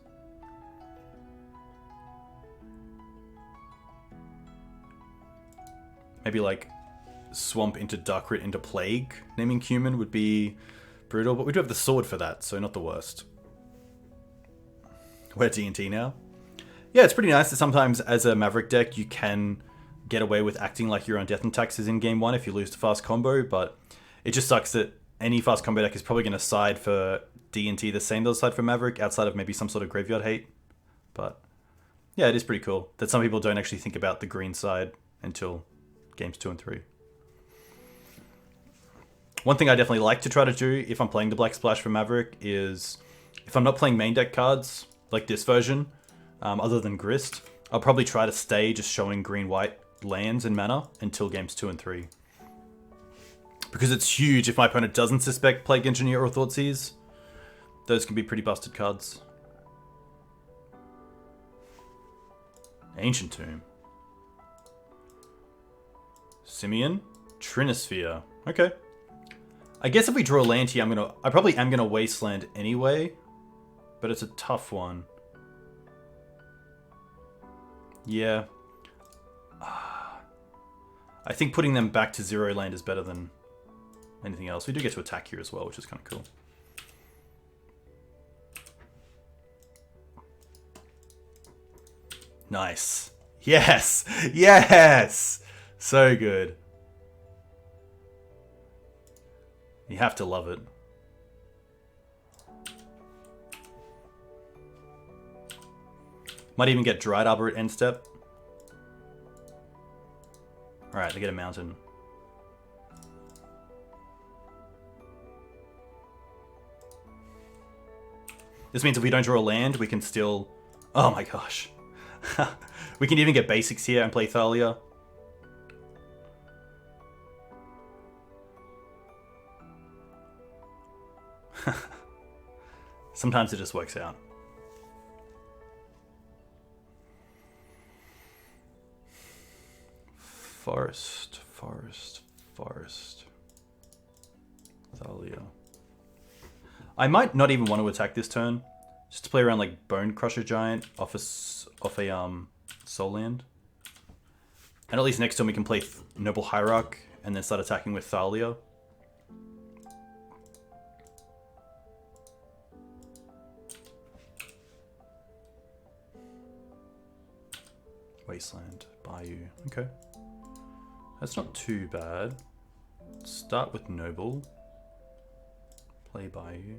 A: Maybe like Swamp into Darkrit into Plague. Naming Human would be brutal, but we do have the sword for that, so not the worst. We're D&T now. Yeah, it's pretty nice that sometimes as a Maverick deck you can get away with acting like you're on Death and Taxes in game 1 if you lose to fast combo, but it just sucks that any fast combo deck is probably going to side for D&T the same does side for Maverick, outside of maybe some sort of graveyard hate. But yeah, it is pretty cool that some people don't actually think about the green side until games 2 and 3. One thing I definitely like to try to do if I'm playing the Black Splash for Maverick is, if I'm not playing main deck cards, like this version, other than Grist, I'll probably try to stay just showing green-white lands and mana until games 2 and 3. Because it's huge if my opponent doesn't suspect Plague Engineer or Thoughtseize. Those can be pretty busted cards. Ancient Tomb. Simeon. Trinisphere. Okay. I guess if we draw a land here, I probably am gonna Wasteland anyway. But it's a tough one. Yeah. I think putting them back to 0 land is better than anything else. We do get to attack here as well, which is kind of cool. Nice. Yes! Yes! So good. You have to love it. Might even get Dried Arbor at end step. Alright, they get a mountain. This means if we don't draw a land, we can still... Oh my gosh. We can even get basics here and play Thalia. Sometimes it just works out. Forest, forest, forest. Thalia. I might not even want to attack this turn. Just to play around like Bone Crusher Giant off a Soul Land. And at least next turn we can play Noble Hierarch and then start attacking with Thalia. Wasteland, Bayou. Okay. That's not too bad. Start with Noble. Play Bayou.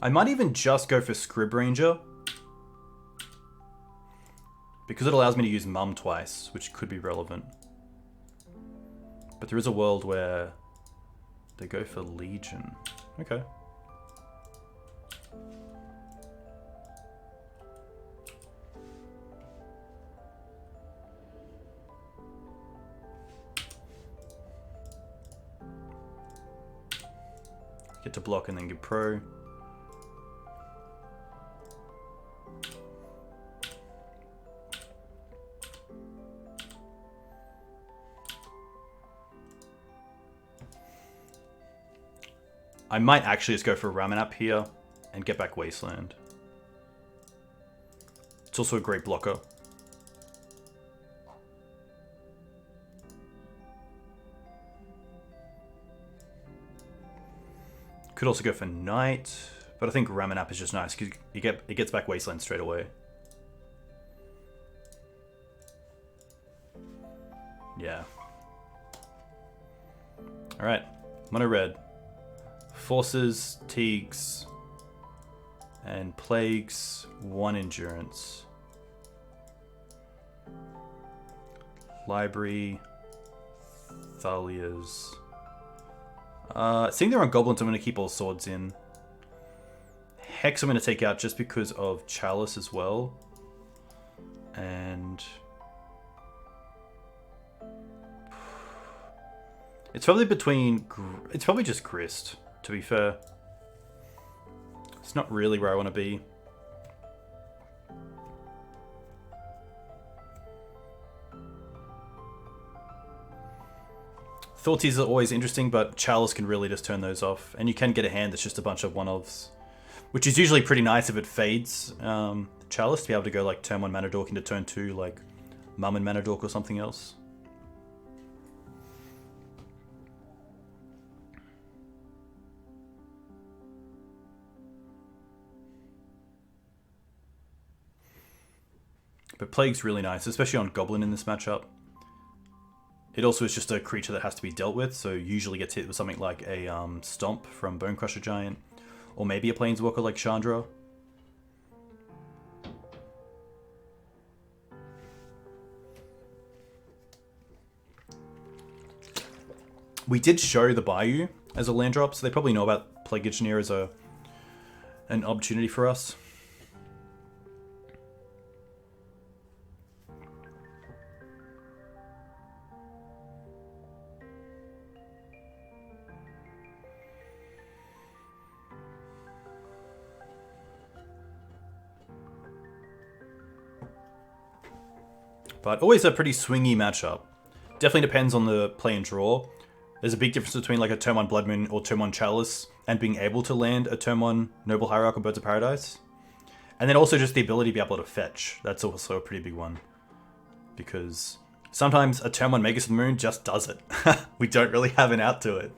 A: I might even just go for Scrib Ranger. Because it allows me to use Mum twice, which could be relevant. But there is a world where they go for Legion. Okay. Get to block and then get pro. I might actually just go for Ramanap here and get back Wasteland. It's also a great blocker. Could also go for Knight, but I think Ramanap is just nice because it gets back Wasteland straight away. Yeah. Alright, mono red. Forces, Teegs, and Plagues, 1 endurance. Library, Thalias. Seeing they're on Goblins, I'm going to keep all swords in. Hex I'm going to take out just because of Chalice as well. And... it's probably between... it's probably just Grist, to be fair. It's not really where I want to be. Thoughties are always interesting, but Chalice can really just turn those off. And you can get a hand that's just a bunch of one-ofs. Which is usually pretty nice if it fades Chalice, to be able to go like turn 1 Mana Dork into turn 2, like Mum and Mana Dork or something else. But Plague's really nice, especially on Goblin in this matchup. It also is just a creature that has to be dealt with, so usually gets hit with something like a Stomp from Bone Crusher Giant, or maybe a Planeswalker like Chandra. We did show the Bayou as a land drop, so they probably know about Plague Engineer as an opportunity for us. But always a pretty swingy matchup. Definitely depends on the play and draw. There's a big difference between like a turn 1 Blood Moon or turn 1 Chalice and being able to land a turn 1 Noble Hierarch or Birds of Paradise. And then also just the ability to be able to fetch. That's also a pretty big one. Because sometimes a turn 1 Magus of the Moon just does it. We don't really have an out to it.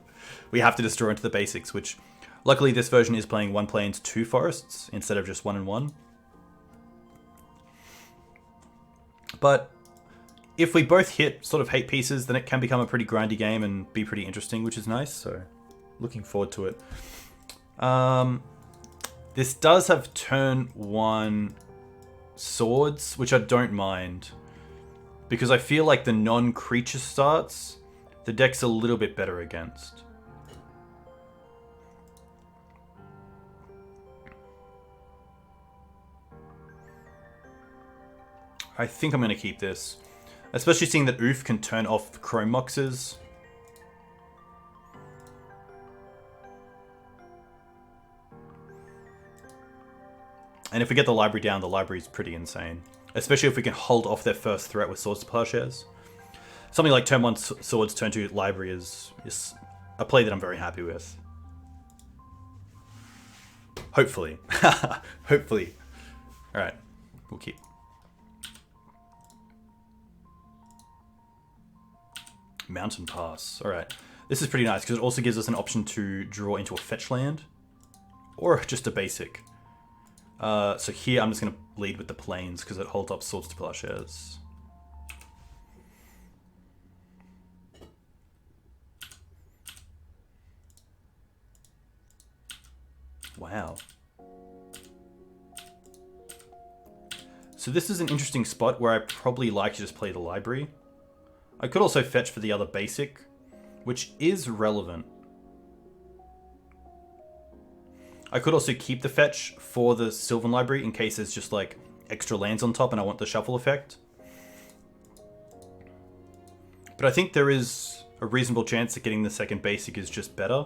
A: We have to just draw into the basics, which luckily this version is playing 1 Plains 2 Forests instead of just 1 and 1. But if we both hit sort of hate pieces, then it can become a pretty grindy game and be pretty interesting, which is nice. So Looking forward to it. This does have turn 1 swords, which I don't mind. Because I feel like the non-creature starts, the deck's a little bit better against. I think I'm going to keep this. Especially seeing that Oof can turn off Chrome Moxes. And if we get the library down, the library's pretty insane. Especially if we can hold off their first threat with Swords to Plowshares. Something like turn 1 Swords, turn 2 library is a play that I'm very happy with. Hopefully. Hopefully. Alright, we'll keep. Mountain Pass. Alright. This is pretty nice because it also gives us an option to draw into a fetch land. Or just a basic. So here I'm just going to lead with the plains because it holds up Swords to Plowshares. Wow. So this is an interesting spot where I probably like to just play the library. I could also fetch for the other basic, which is relevant. I could also keep the fetch for the Sylvan Library in case there's just like extra lands on top and I want the shuffle effect. But I think there is a reasonable chance that getting the second basic is just better.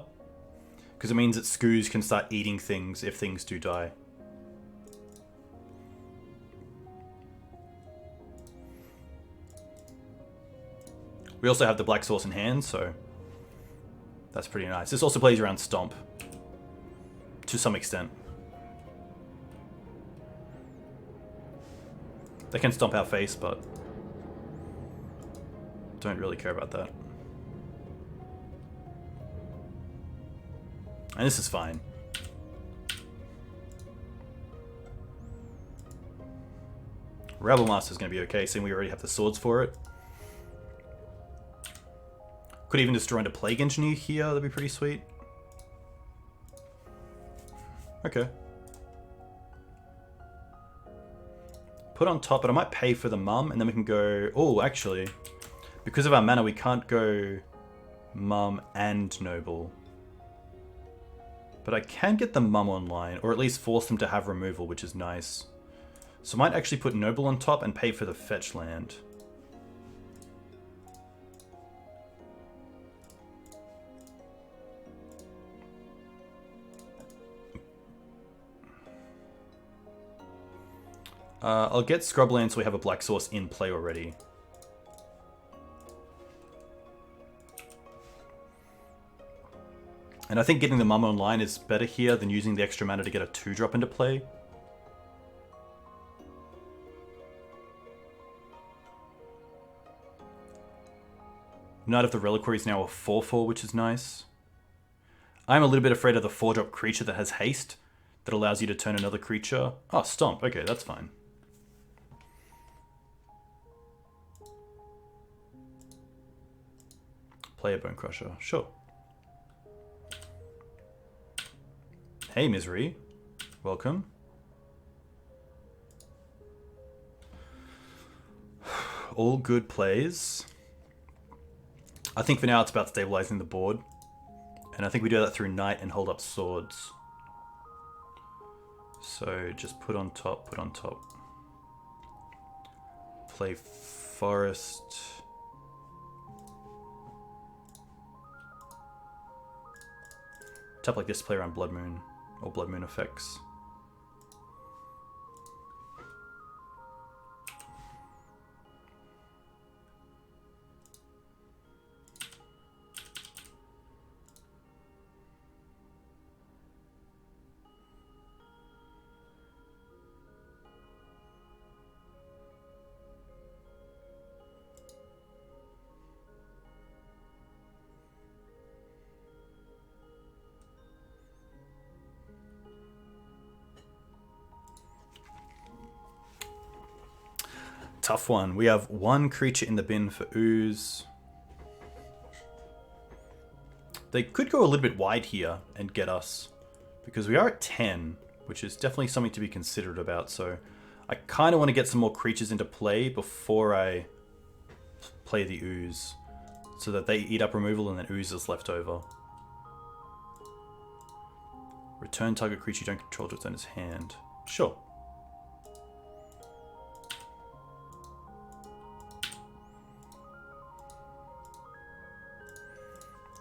A: Because it means that Skoos can start eating things if things do die. We also have the Black Source in hand, so that's pretty nice. This also plays around Stomp. To some extent. They can stomp our face, but don't really care about that. And this is fine. Rabble Master is going to be okay, seeing we already have the swords for it. Could even destroy into Plague Engineer here, that'd be pretty sweet. Okay. Put on top, but I might pay for the Mum, and then we can go... Oh, actually, because of our mana, we can't go Mum and Noble. But I can get the Mum online, or at least force them to have removal, which is nice. So I might actually put Noble on top and pay for the fetch land. I'll get Scrubland so we have a Black Source in play already. And I think getting the Mum online is better here than using the extra mana to get a 2-drop into play. Knight of the Reliquary is now a 4/4, which is nice. I'm a little bit afraid of the 4-drop creature that has haste, that allows you to turn another creature. Oh, Stomp. Okay, that's fine. Play a Bone Crusher. Sure. Hey, Misery. Welcome. All good plays. I think for now it's about stabilizing the board. And I think we do that through Knight and hold up Swords. So just put on top, put on top. Play Forest. Tap like this to play around Blood Moon or Blood Moon effects. Tough one. We have one creature in the bin for Ooze. They could go a little bit wide here and get us, because we are at 10, which is definitely something to be considered about. So I kind of want to get some more creatures into play before I play the ooze, so that they eat up removal and then ooze is left over. Return target creature you don't control to its owner's hand. Sure.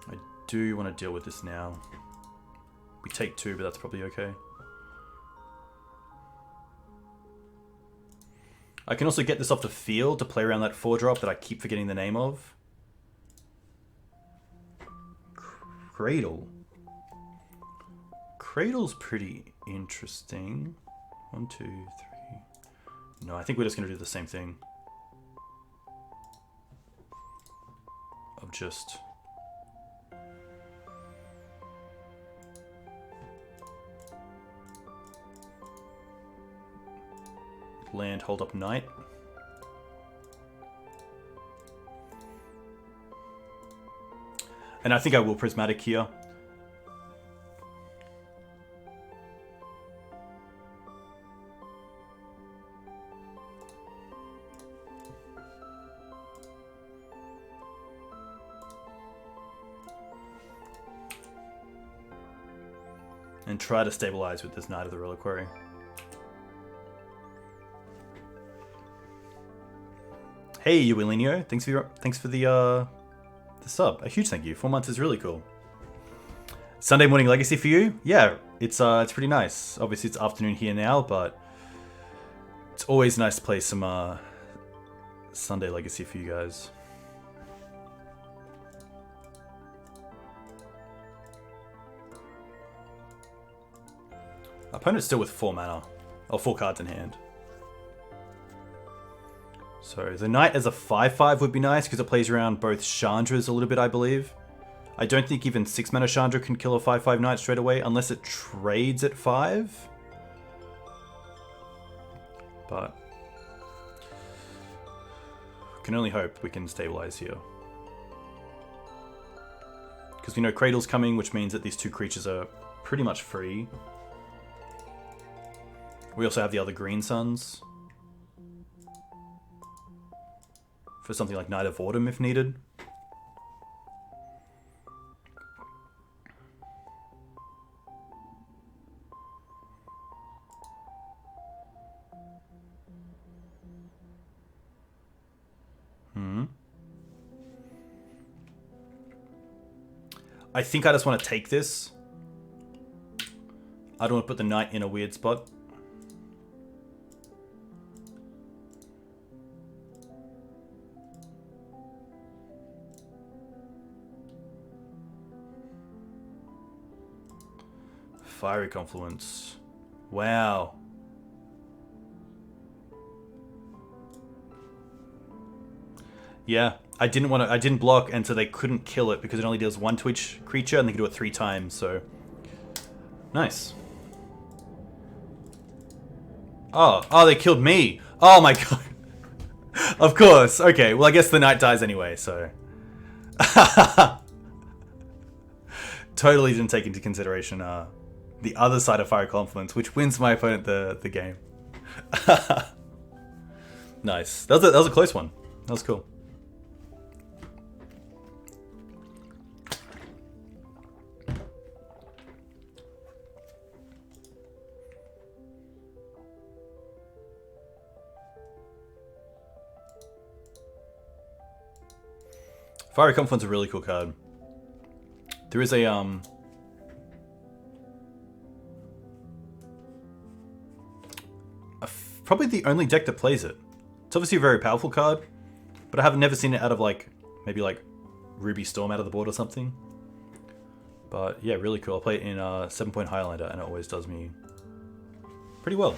A: I do want to deal with this now. We take 2, but that's probably okay. I can also get this off the field to play around that 4-drop that I keep forgetting the name of. Cradle. Cradle's pretty interesting. 1, 2, 3. No, I think we're just going to do the same thing. Of just... land, hold up knight. And I think I will prismatic here. And try to stabilize with this Knight of the Reliquary. Hey, Uelinio, thanks for the sub. A huge thank you. 4 months is really cool. Sunday morning legacy for you? Yeah, it's pretty nice. Obviously, it's afternoon here now, but it's always nice to play some Sunday legacy for you guys. Opponent's still with 4 mana, or 4 cards in hand. So the Knight as a 5/5 would be nice because it plays around both Chandras a little bit, I believe. I don't think even 6 mana Chandra can kill a 5/5 Knight straight away unless it trades at 5. But can only hope we can stabilize here. Because we know Cradle's coming, which means that these 2 creatures are pretty much free. We also have the other Green Suns for something like Knight of Autumn if needed. I think I just want to take this. I don't want to put the Knight in a weird spot. Fiery Confluence. Wow. Yeah, I didn't block, and so they couldn't kill it because it only deals 1 to each creature, and they can do it 3 times, so... Nice. Oh, they killed me! Oh my god! Of course, okay, well I guess the Knight dies anyway, so... Totally didn't take into consideration the other side of Fiery Confluence, which wins my opponent the game. Nice. That was a close one. That was cool. Fiery Confluence is a really cool card. There is a probably the only deck that plays it. It's obviously a very powerful card, but I have never seen it out of maybe Ruby Storm out of the board or something. But yeah, really cool. I play it in 7-point Highlander, and it always does me pretty well.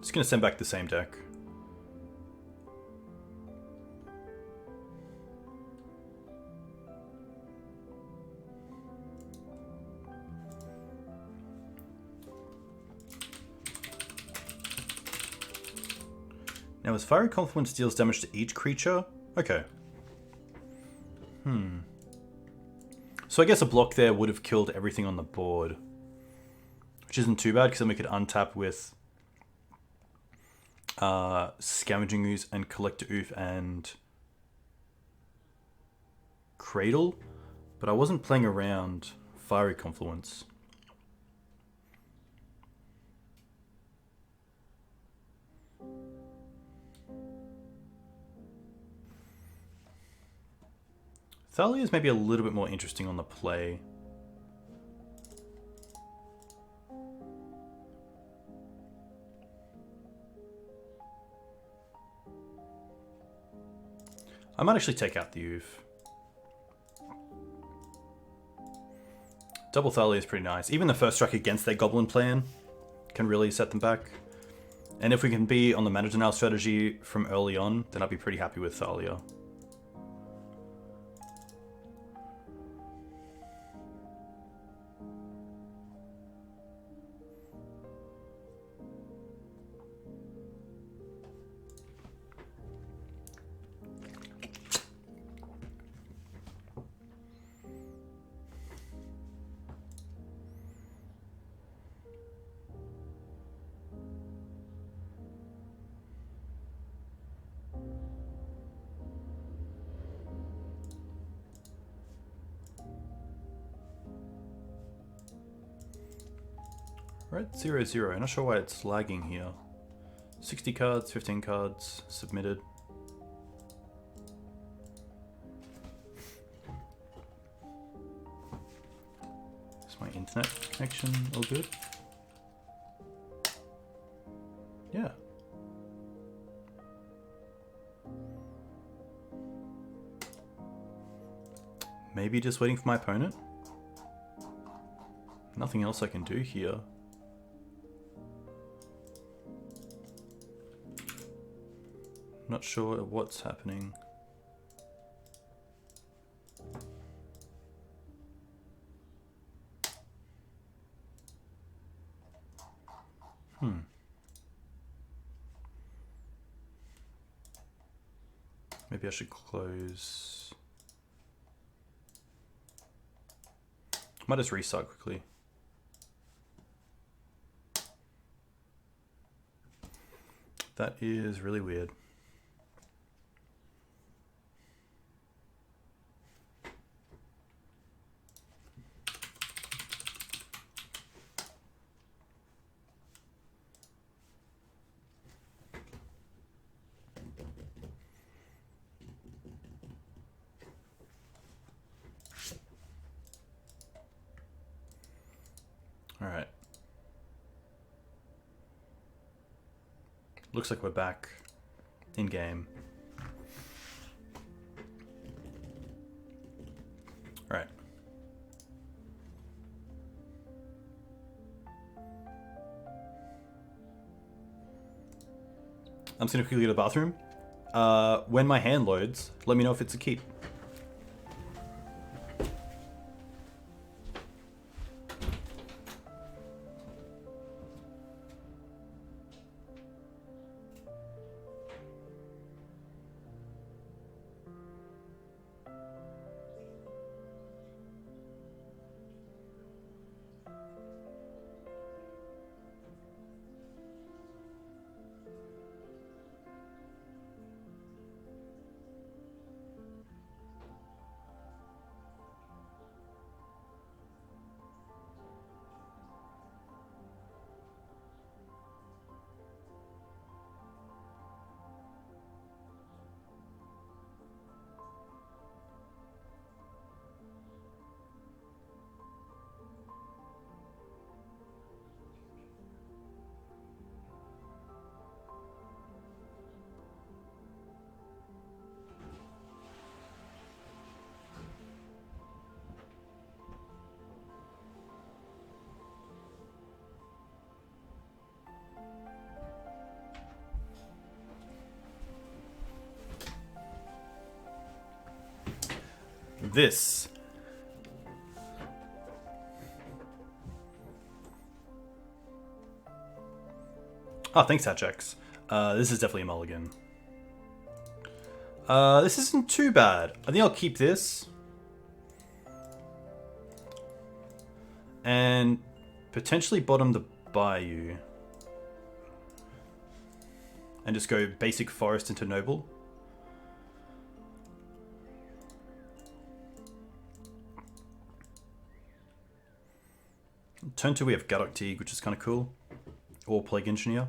A: Just gonna send back the same deck. Now, as Fiery Confluence deals damage to each creature? Okay. So I guess a block there would have killed everything on the board. Which isn't too bad, because then we could untap with Scavenging Ooze and Collector Oof and Cradle. But I wasn't playing around Fiery Confluence. Thalia is maybe a little bit more interesting on the play. I might actually take out the Oof. Double Thalia is pretty nice. Even the first strike against their Goblin plan can really set them back. And if we can be on the mana denial strategy from early on, then I'd be pretty happy with Thalia. We're at 0-0. I'm not sure why it's lagging here. 60 cards, 15 cards, submitted. Is my internet connection all good? Yeah. Maybe just waiting for my opponent? Nothing else I can do here. Not sure what's happening. Maybe I should close. Might just restart quickly. That is really weird. Alright. Looks like we're back in game. Alright. I'm just gonna quickly go to the bathroom. When my hand loads, let me know if it's a keep. This. Oh, thanks, Hatchex. This is definitely a mulligan. This isn't too bad. I think I'll keep this. And potentially bottom the Bayou. And just go basic forest into noble. Turn 2 we have Gaddock Teeg, which is kind of cool. Or Plague Engineer.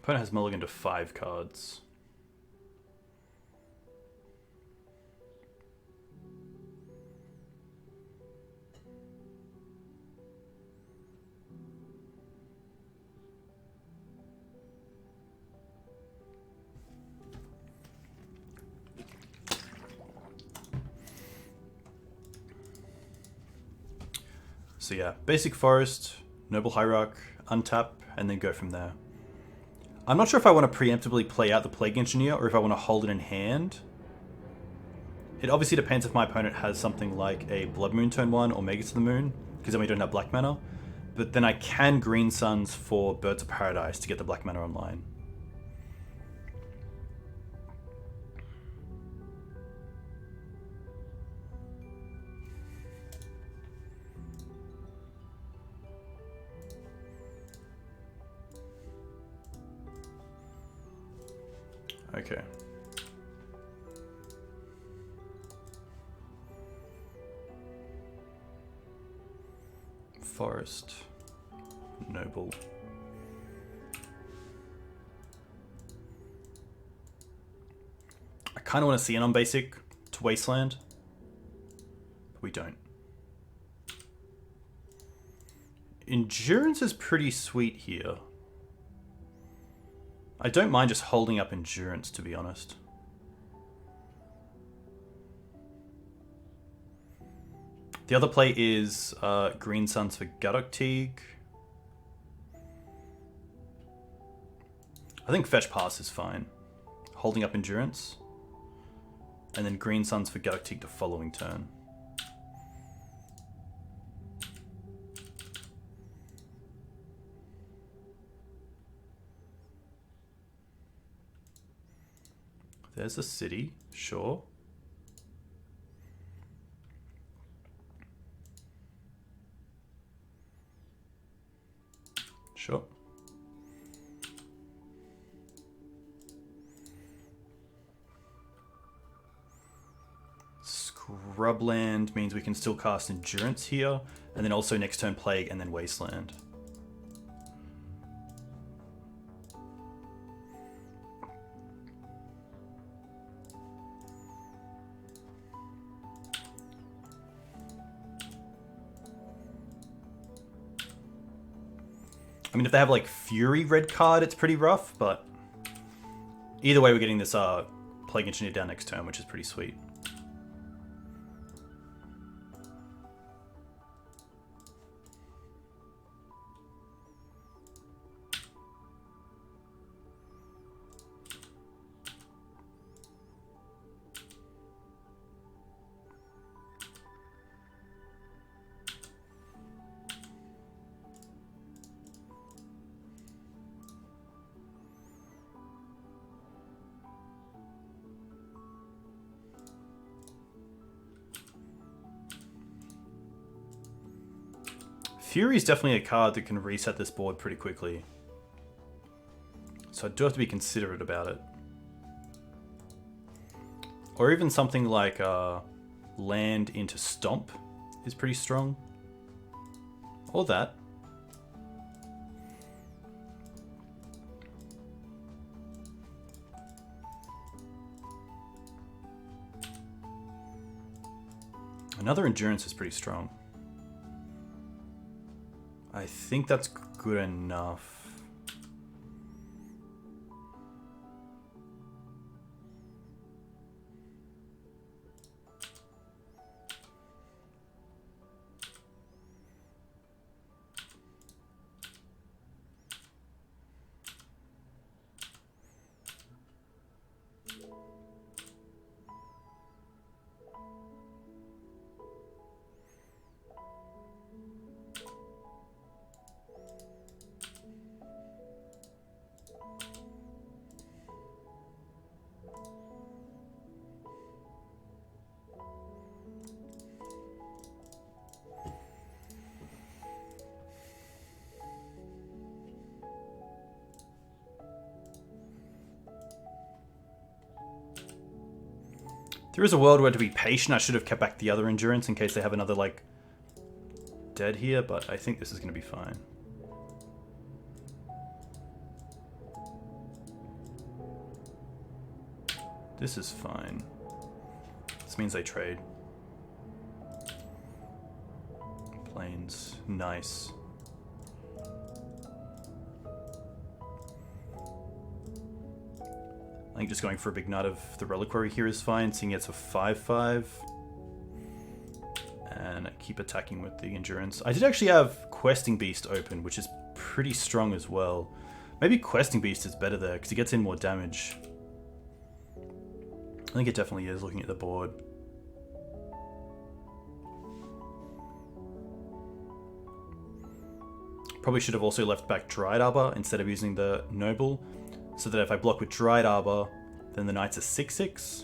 A: Opponent has mulligan to 5 cards. So yeah, basic forest, noble hierarch, untap, and then go from there. I'm not sure if I want to preemptively play out the Plague Engineer or if I want to hold it in hand. It obviously depends if my opponent has something like a Blood Moon turn 1 or Mega to the Moon, because then we don't have black mana. But then I can Green Suns for Birds of Paradise to get the black mana online. Okay. Forest. Noble. I kind of want to see it on basic to Wasteland. But we don't. Endurance is pretty sweet here. I don't mind just holding up Endurance, to be honest. The other play is Green Suns for Gaddock Teeg. I think Fetch Pass is fine. Holding up Endurance. And then Green Suns for Gaddock Teeg the following turn. There's a city, sure. Sure. Scrubland means we can still cast Endurance here, and then also next turn Plague and then Wasteland. I mean, if they have like Fury red card, it's pretty rough, but either way, we're getting this Plague Engineer down next turn, which is pretty sweet. Fury is definitely a card that can reset this board pretty quickly. So I do have to be considerate about it. Or even something like land into Stomp is pretty strong. Or that. Another Endurance is pretty strong. I think that's good enough. There is a world where to be patient, I should have kept back the other endurance in case they have another, like, dead here, but I think this is going to be fine. This is fine. This means they trade. Planes. Nice. I think just going for a big Knight of the Reliquary here is fine, seeing it's a 5/5. And keep attacking with the Endurance. I did actually have Questing Beast open, which is pretty strong as well. Maybe Questing Beast is better there, because he gets in more damage. I think it definitely is, looking at the board. Probably should have also left back Dried Arbor instead of using the Noble, so that if I block with Dried Arbor, then the Knight's a 6/6.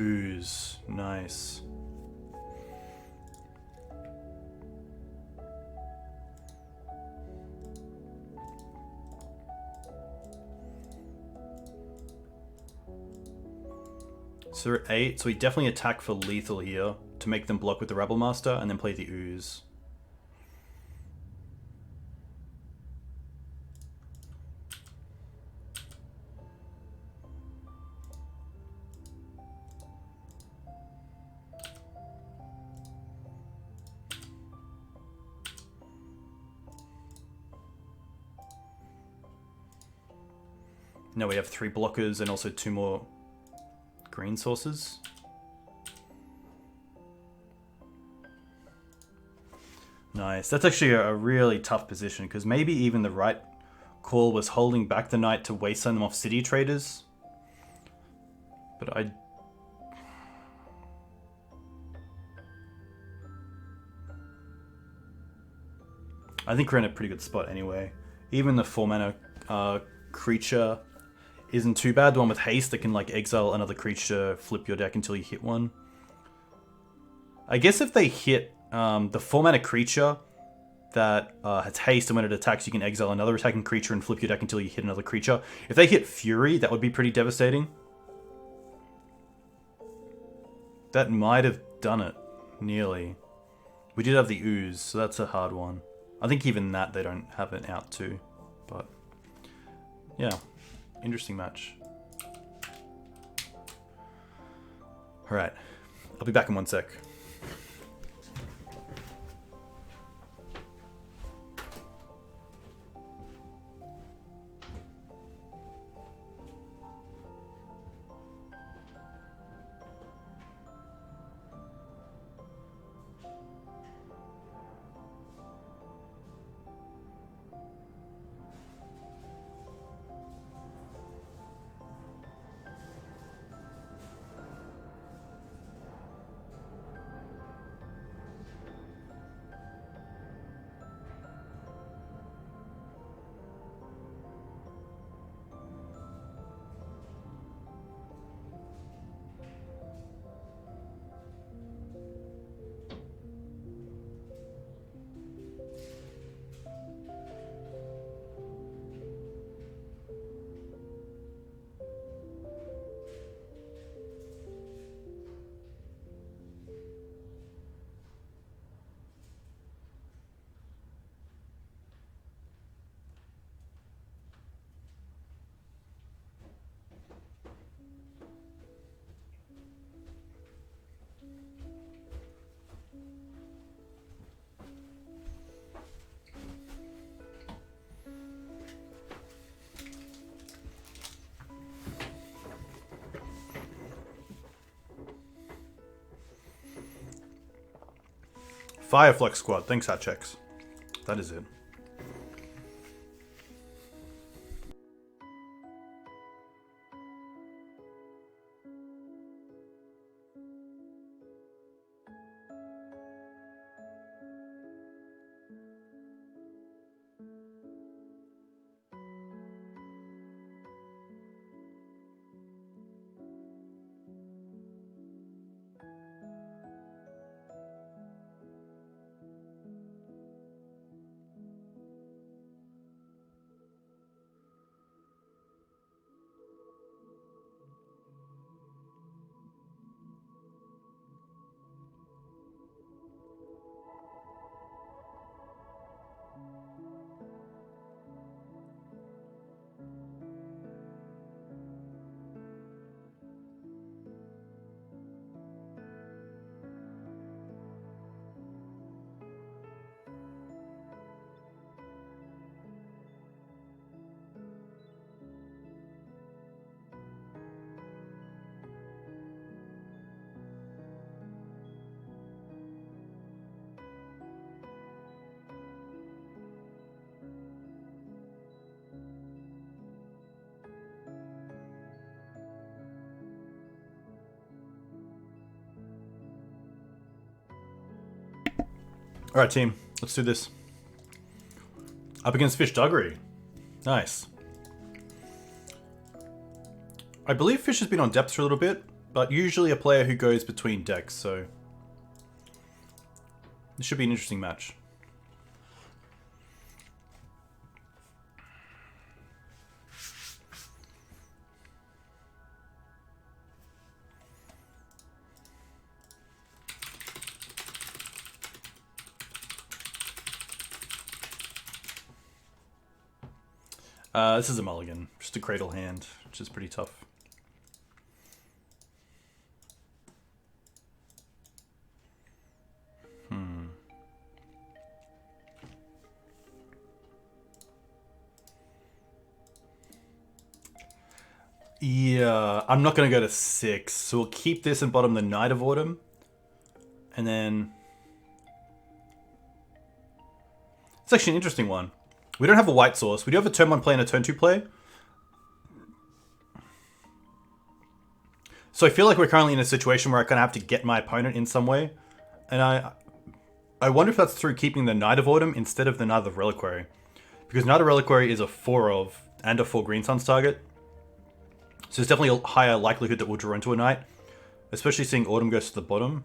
A: Ooze, nice. So we're at 8, so we definitely attack for lethal here to make them block with the Rebel Master and then play the Ooze. Now we have 3 blockers and also 2 more green sources. Nice. That's actually a really tough position, because maybe even the right call was holding back the Knight to waste them off City Traders. But I think we're in a pretty good spot anyway. Even the 4-mana creature isn't too bad. The one with haste that can like exile another creature, flip your deck until you hit one. I guess if they hit the 4-mana creature that has haste, and when it attacks you can exile another attacking creature and flip your deck until you hit another creature. If they hit Fury, that would be pretty devastating. That might have done it, nearly. We did have the Ooze, so that's a hard one. I think even that they don't have it out too, but yeah. Interesting match. Alright, I'll be back in 1 sec. Fireflux Squad, thanks Hatchex. That is it. Alright, team. Let's do this. Up against Fish Duggery. Nice. I believe Fish has been on depth for a little bit, but usually a player who goes between decks, so... This should be an interesting match. This is a mulligan. Just a cradle hand, which is pretty tough. Yeah, I'm not going to go to 6. So we'll keep this and bottom the Knight of Autumn. And then... It's actually an interesting one. We don't have a white source. We do have a turn 1 play and a turn 2 play. So I feel like we're currently in a situation where I kind of have to get my opponent in some way. And I wonder if that's through keeping the Knight of Autumn instead of the Knight of Reliquary. Because Knight of Reliquary is a 4 of and a 4 green suns target. So there's definitely a higher likelihood that we'll draw into a Knight. Especially seeing Autumn goes to the bottom.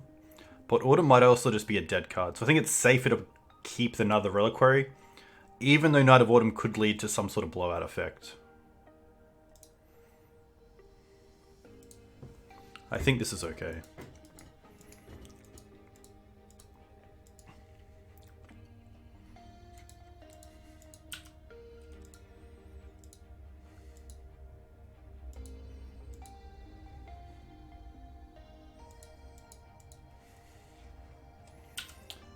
A: But Autumn might also just be a dead card. So I think it's safer to keep the Knight of Reliquary. Even though Knight of Autumn could lead to some sort of blowout effect. I think this is okay.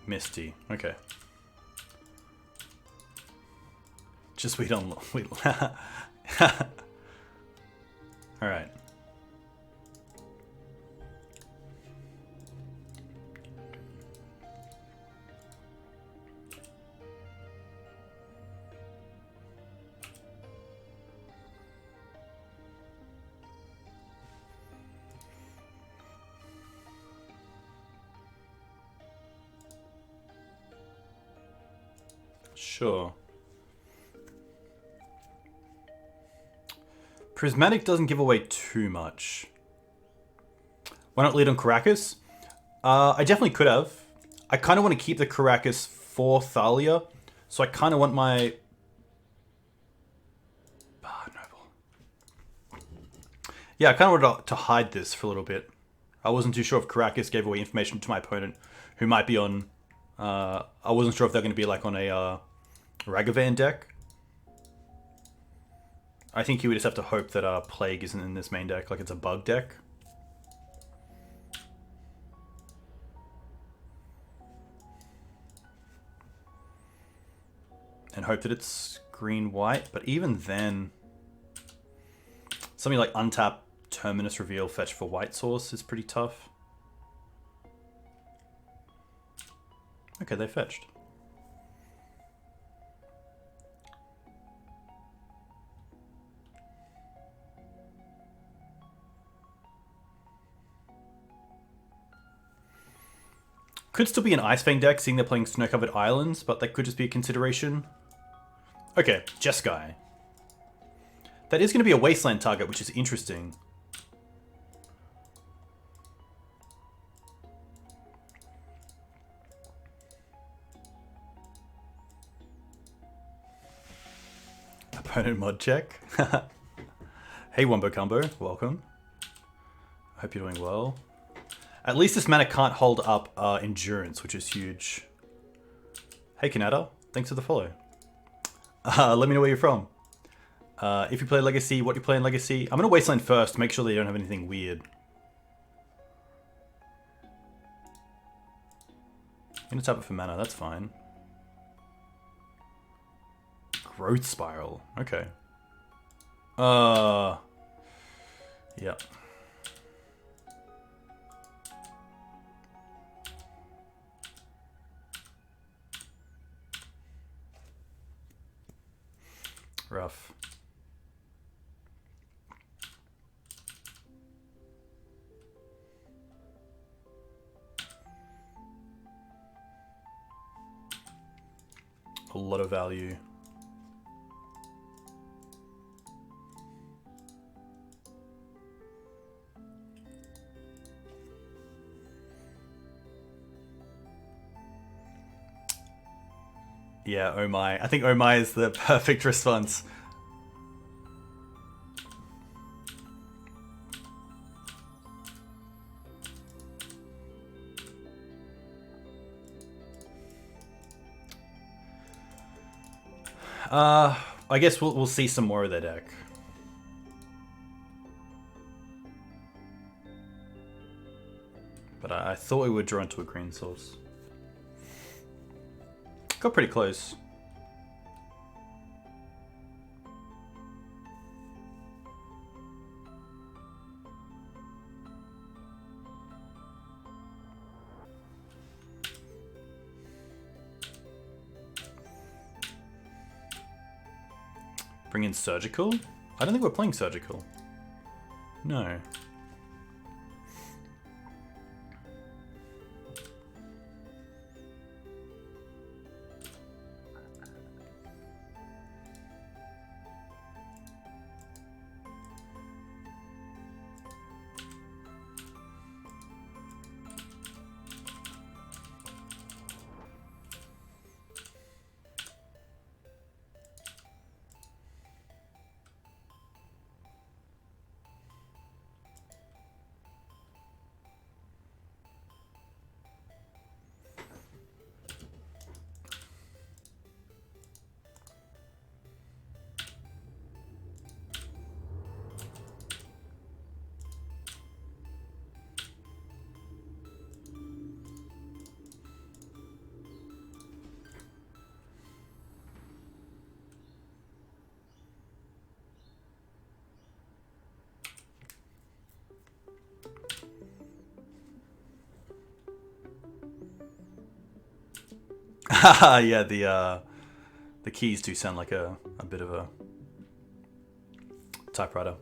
A: Misty, okay. Just we don't... Alright. Sure. Prismatic doesn't give away too much. Why not lead on Caracas? I definitely could have. I kind of want to keep the Caracas for Thalia. So I kind of want my... Noble. Yeah, I kind of wanted to hide this for a little bit. I wasn't too sure if Caracas gave away information to my opponent who might be on... I wasn't sure if they're going to be like on a Ragavan deck. I think you would just have to hope that Plague isn't in this main deck, like it's a bug deck. And hope that it's green-white, but even then... Something like untap, Terminus Reveal, fetch for white source is pretty tough. Okay, they fetched. Could still be an Ice Fang deck, seeing they're playing Snow-Covered Islands, but that could just be a consideration. Okay, Jeskai. That is going to be a Wasteland target, which is interesting. Opponent mod check. Hey Wumbo Combo, welcome. I hope you're doing well. At least this mana can't hold up endurance, which is huge. Hey Kanata, thanks for the follow. Let me know where you're from. If you play Legacy, what you play in Legacy. I'm going to Wasteland first to make sure they don't have anything weird. I'm going to tap it for mana, that's fine. Growth Spiral, okay. Yeah. Rough. A lot of value. Yeah, oh my. I think oh my is the perfect response. I guess we'll see some more of their deck. But I thought we were drawn to a green source. Got pretty close. Bring in Surgical? I don't think we're playing Surgical. No. Yeah, the keys do sound like a bit of a typewriter.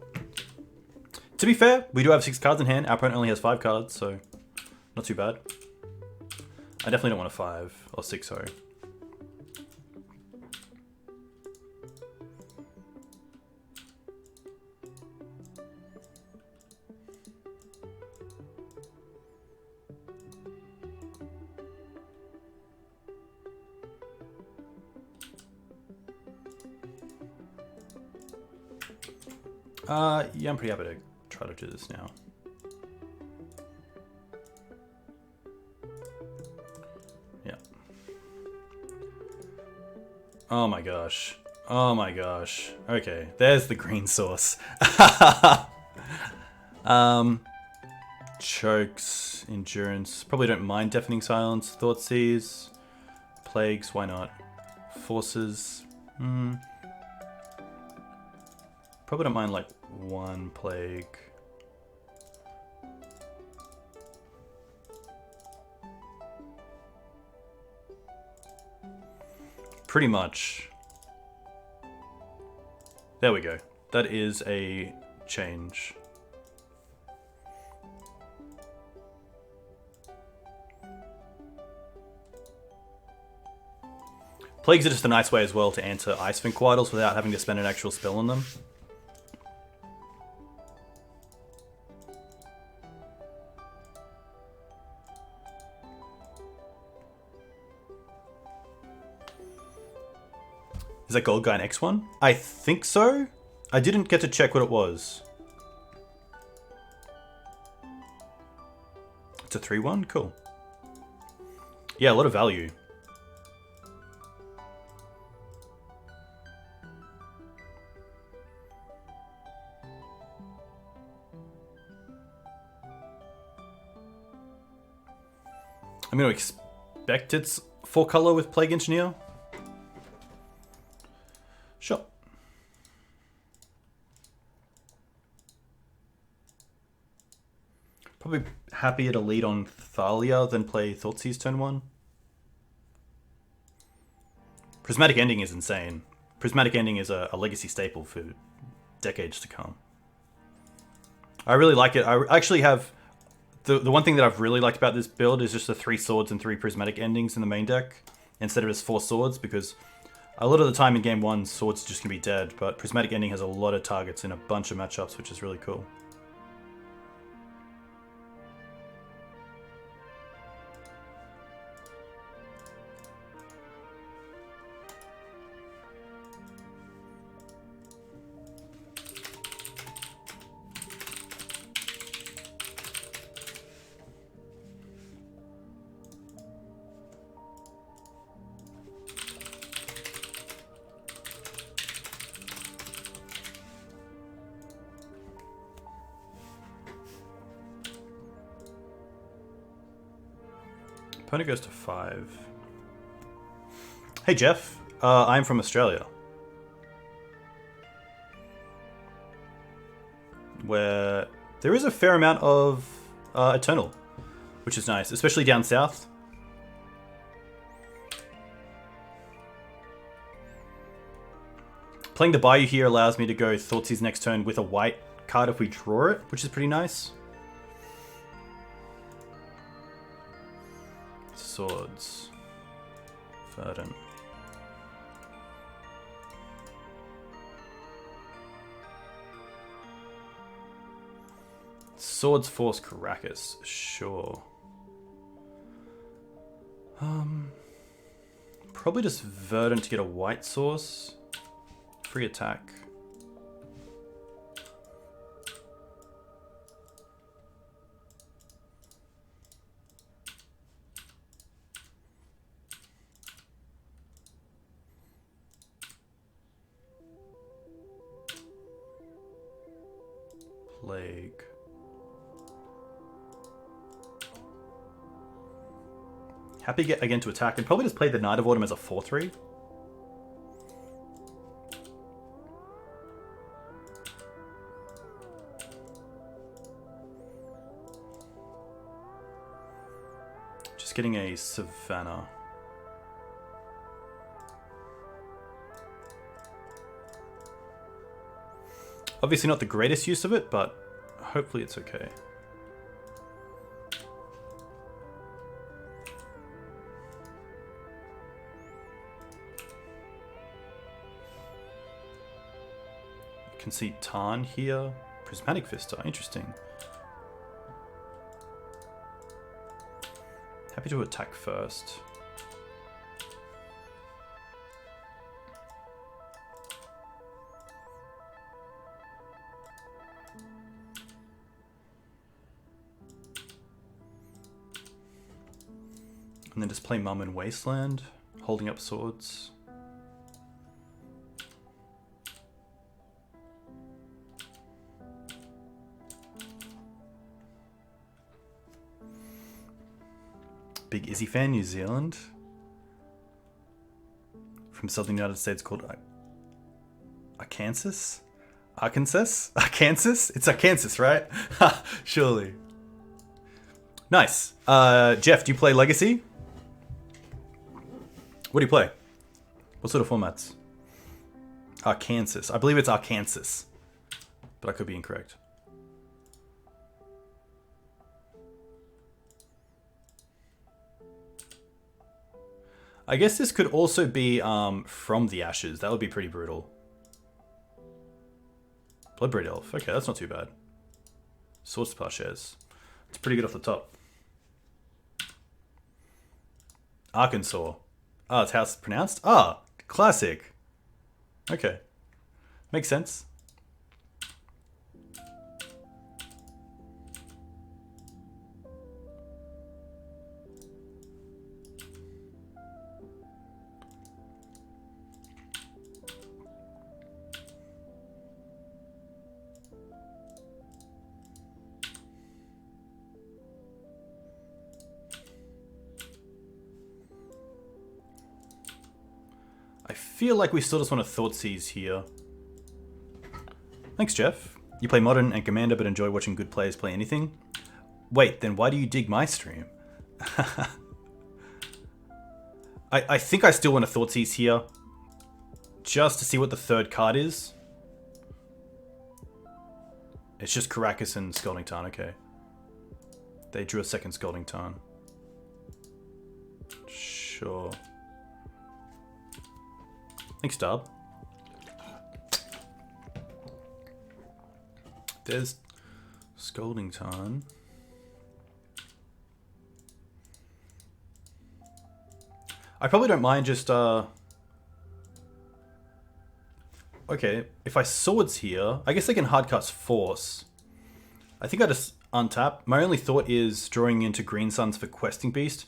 A: To be fair, we do have 6 cards in hand. Our opponent only has 5 cards, so not too bad. I definitely don't want a 5 or 6, sorry. Yeah, I'm pretty happy to try to do this now. Yeah. Oh my gosh. Oh my gosh. Okay, there's the green source. Chokes, endurance. Probably don't mind deafening silence. Thoughtseize, plagues. Why not? Forces. Probably don't mind like 1 plague. Pretty much. There we go. That is a change. Plagues are just a nice way as well to answer Ice Sphinx Vitals without having to spend an actual spell on them. Is that Gold Guy an X1? I think so. I didn't get to check what it was. It's a 3/1? Cool. Yeah, a lot of value. I'm going to expect it's 4 color with Plague Engineer. Sure. Probably happier to lead on Thalia than play Thoughtseize turn 1. Prismatic Ending is insane. Prismatic Ending is a legacy staple for decades to come. I really like it. I actually have... The one thing that I've really liked about this build is just the 3 swords and 3 Prismatic Endings in the main deck, instead of just 4 swords, because A lot of the time in game 1, Swords are just going to be dead, but Prismatic Ending has a lot of targets in a bunch of matchups, which is really cool. Opponent goes to 5. Hey Jeff, I'm from Australia, where there is a fair amount of Eternal, which is nice, especially down south. Playing the Bayou here allows me to go Thoughtseize next turn with a white card if we draw it, which is pretty nice. Swords. Verdant. Swords force Caracas, sure. Probably just Verdant to get a white source. Free attack. Plague. Happy again to attack, and probably just play the Knight of Autumn as a 4/3. Just getting a Savannah. Obviously not the greatest use of it, but hopefully it's okay. You can see Tarn here. Prismatic Vista, interesting. Happy to attack first. And then just play Mum and Wasteland, holding up swords. Big Izzy fan, New Zealand. From Southern United States called Arkansas? Arkansas? Arkansas? It's Arkansas, right? Surely. Nice. Jeff, do you play Legacy? What do you play? What sort of formats? Arkansas. I believe it's Arkansas, but I could be incorrect. I guess this could also be from the Ashes. That would be pretty brutal. Bloodbraid Elf. Okay, that's not too bad. Swords to Plowshares. It's pretty good off the top. Arkansas. Ah, it's how it's pronounced? Ah, classic. Okay. Makes sense. I feel like we still just want to Thoughtseize here. Thanks, Jeff. You play Modern and Commander but enjoy watching good players play anything? Wait, then why do you dig my stream? I think I still want to Thoughtseize here. Just to see what the third card is. It's just Caracas and Scalding Tarn, okay. They drew a second Scalding Tarn. Sure. Thanks, Dub. There's Scolding Time. I probably don't mind just, okay, if I Swords here, I guess they can hardcast Force. I think I just untap. My only thought is drawing into Green Suns for Questing Beast,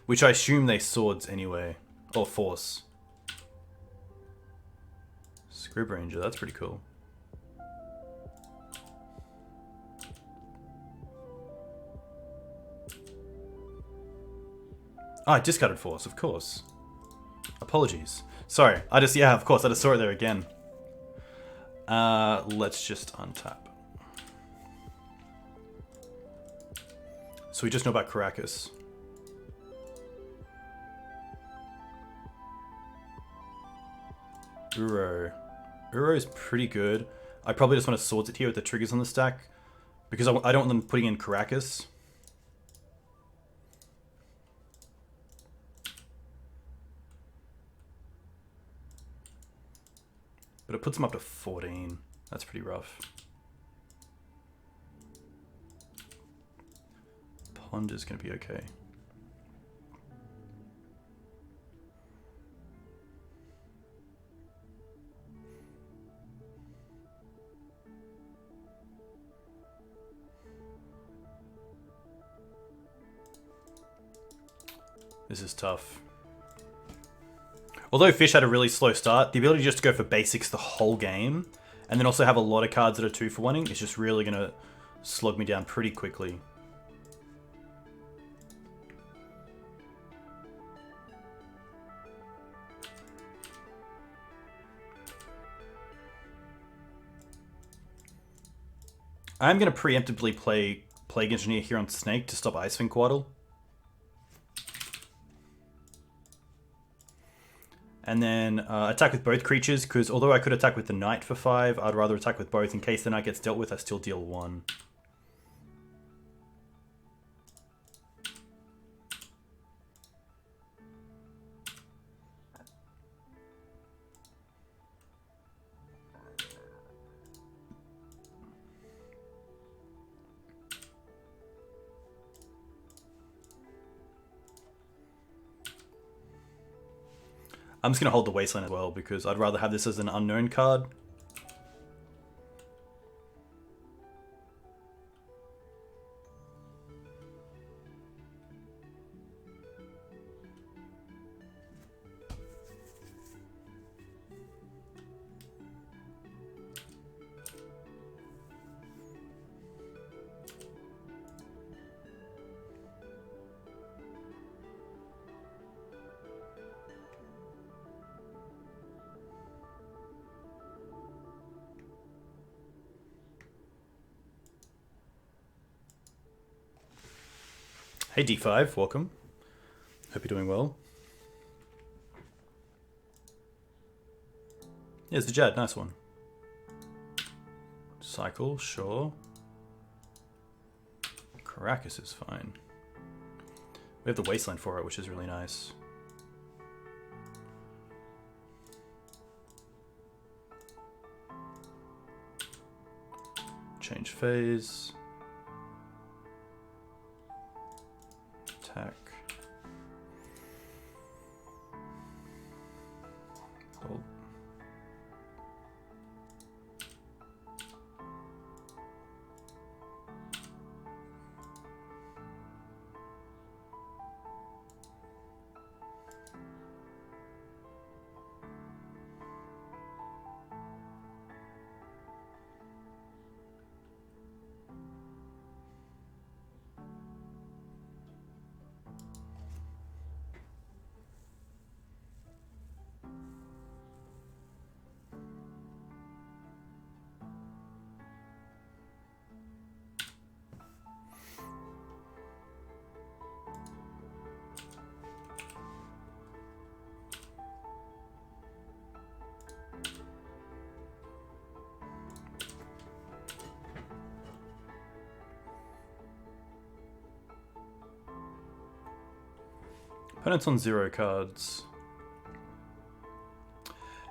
A: which I assume they Swords anyway. Or Force. Scrib Ranger, that's pretty cool. Ah, I discarded Force, of course. Apologies. Sorry, yeah, of course, I just saw it there again. Let's just untap. So we just know about Caracas. Uro. Uro is pretty good. I probably just want to Swords it here with the triggers on the stack, because I don't want them putting in Caracas. But it puts them up to 14. That's pretty rough. Pond is going to be okay. This is tough. Although Fish had a really slow start, the ability just to go for basics the whole game, and then also have a lot of cards that are 2-for-1ing, is just really going to slog me down pretty quickly. I'm going to preemptively play Plague Engineer here on Snake to stop Icewind Quaddle. And then attack with both creatures, because although I could attack with the Knight for 5, I'd rather attack with both. In case the Knight gets dealt with, I still deal 1. I'm just going to hold the Wasteland as well, because I'd rather have this as an unknown card. Hey D5, welcome. Hope you're doing well. Here's the Jad, nice one. Cycle, sure. Caracas is fine. We have the Wasteland for it, which is really nice. Change phase. Attack. Hold. Opponent's on 0 cards.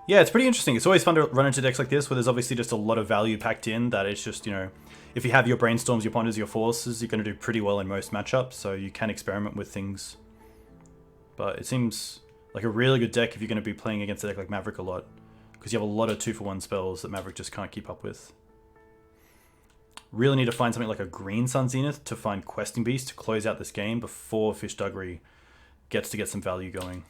A: Yeah, it's pretty interesting. It's always fun to run into decks like this where there's obviously just a lot of value packed in that it's just, you know, if you have your brainstorms, your ponders, your forces, you're going to do pretty well in most matchups, so you can experiment with things. But it seems like a really good deck if you're going to be playing against a deck like Maverick a lot, because you have a lot of 2-for-1 spells that Maverick just can't keep up with. Really need to find something like a Green Sun Zenith to find Questing Beast to close out this game before Fish Duggery gets to get some value going.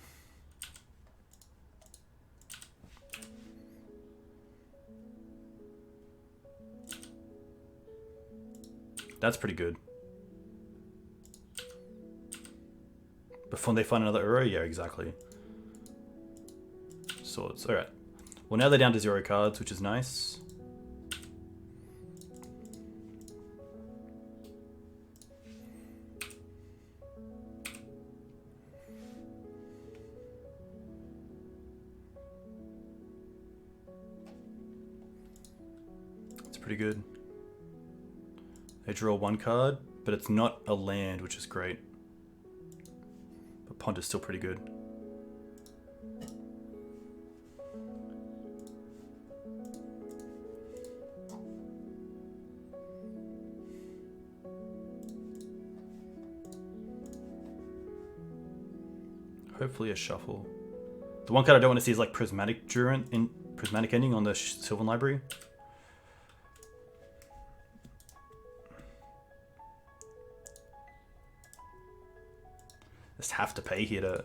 A: That's pretty good. Before they find another Uro? Yeah, exactly. Swords. Alright. Well, now they're down to 0 cards, which is nice. It's pretty good. They draw 1 card, but it's not a land, which is great. But Pond is still pretty good. Hopefully a shuffle. The one card I don't want to see is like Prismatic Ending on the Sylvan Library. Just have to pay here to...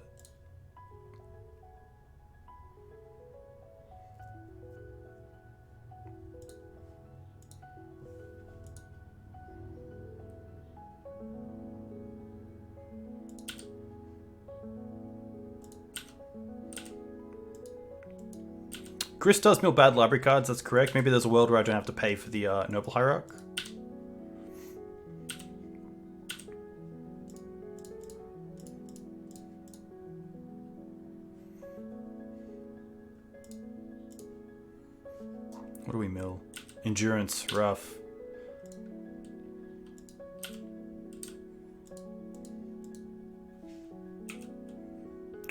A: Chris does mill bad library cards, that's correct. Maybe there's a world where I don't have to pay for the Noble Hierarch. What do we mill? Endurance, rough.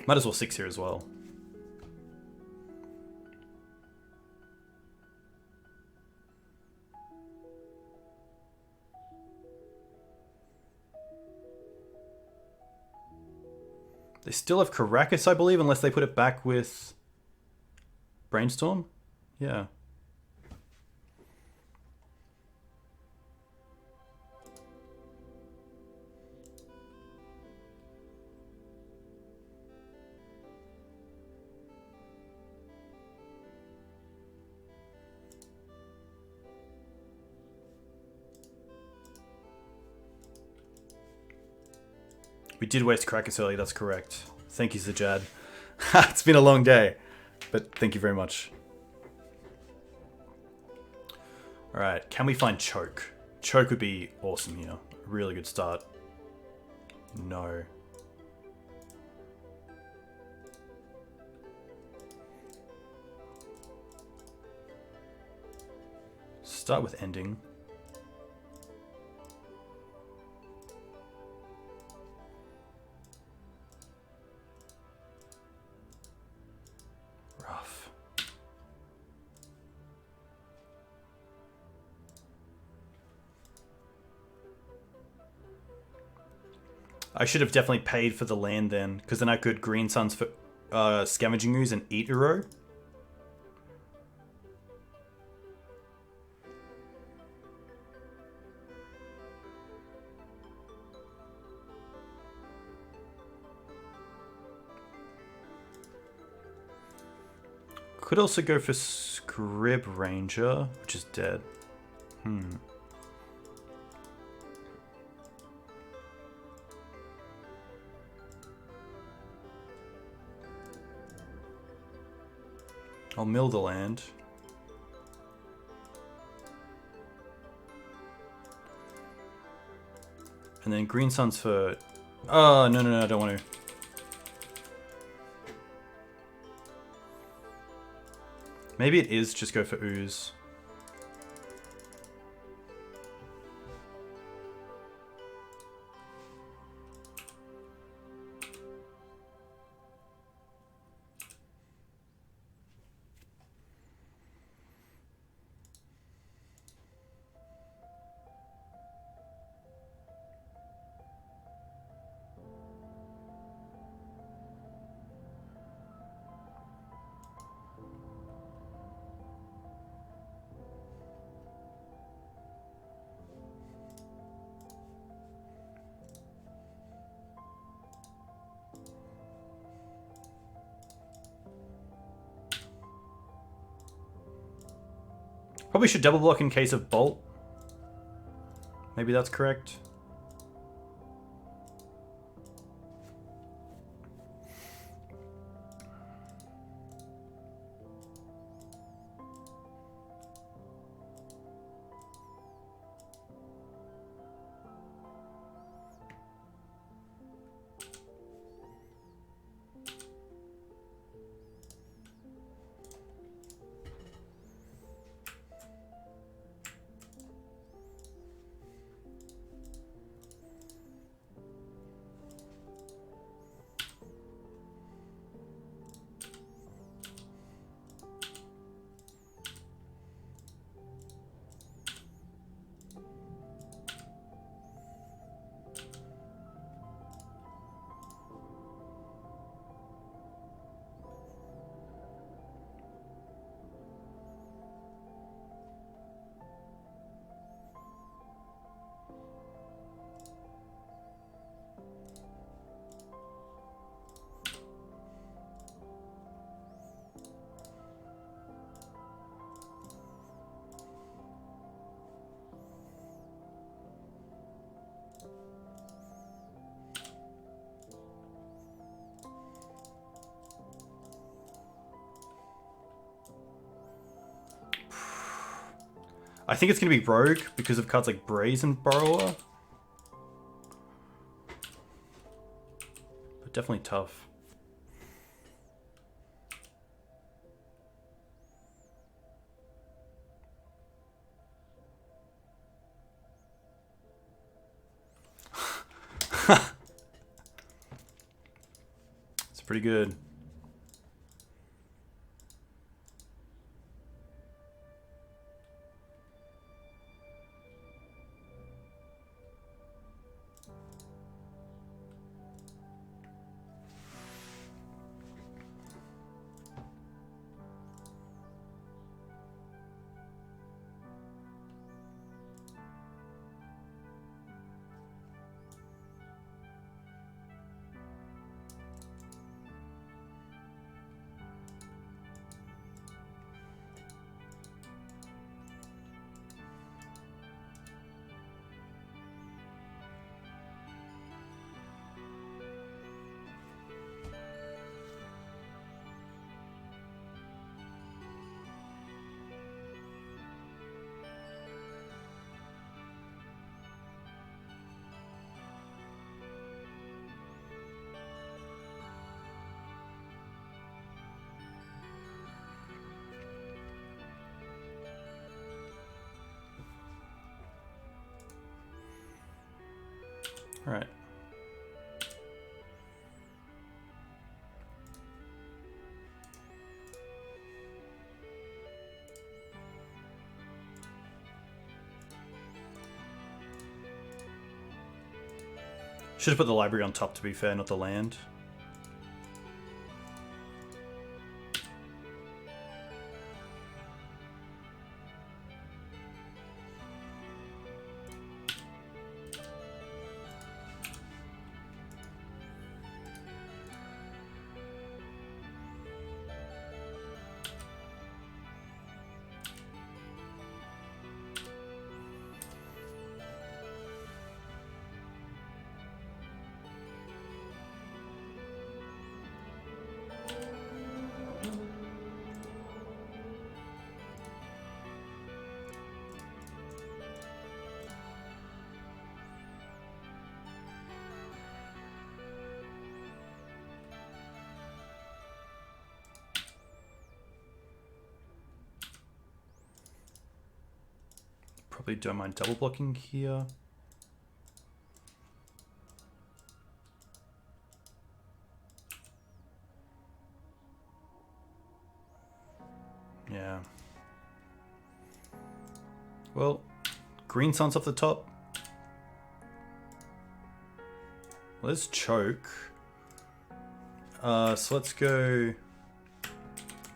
A: Might as well 6 here as well. They still have Caracas, I believe, unless they put it back with Brainstorm. Yeah. We did waste Caracas early, that's correct. Thank you, Sajad. It's been a long day, but thank you very much. Alright, can we find Choke? Choke would be awesome here. Really good start. No. Start with Ending. I should have definitely paid for the land then, because then I could Green Suns for Scavenging Ooze and eat Uro. Could also go for Scrib Ranger, which is dead. I'll mill the land. And then Green Suns for... Oh, no, I don't want to. Maybe it is just go for Ooze. Probably should double block in case of bolt. Maybe that's correct. I think it's going to be Rogue because of cards like Brazen and Borrower. But definitely tough. It's pretty good. All right. Should have put the library on top, to be fair, not the land. Probably don't mind double blocking here. Yeah. Well, green sun's off the top. Let's choke. So let's go.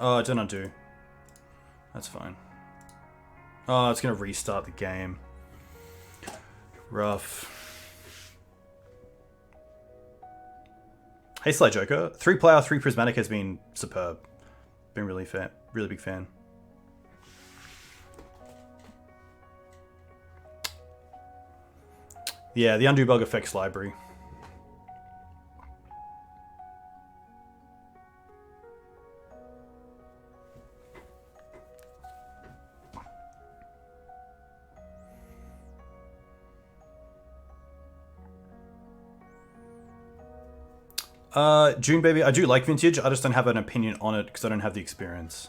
A: Oh, I don't undo. That's fine. Oh, it's gonna restart the game. Rough. Hey, Sly Joker. 3-player, 3 prismatic has been superb. Been really big fan. Yeah, the undo bug effects library. June Baby, I do like Vintage, I just don't have an opinion on it because I don't have the experience.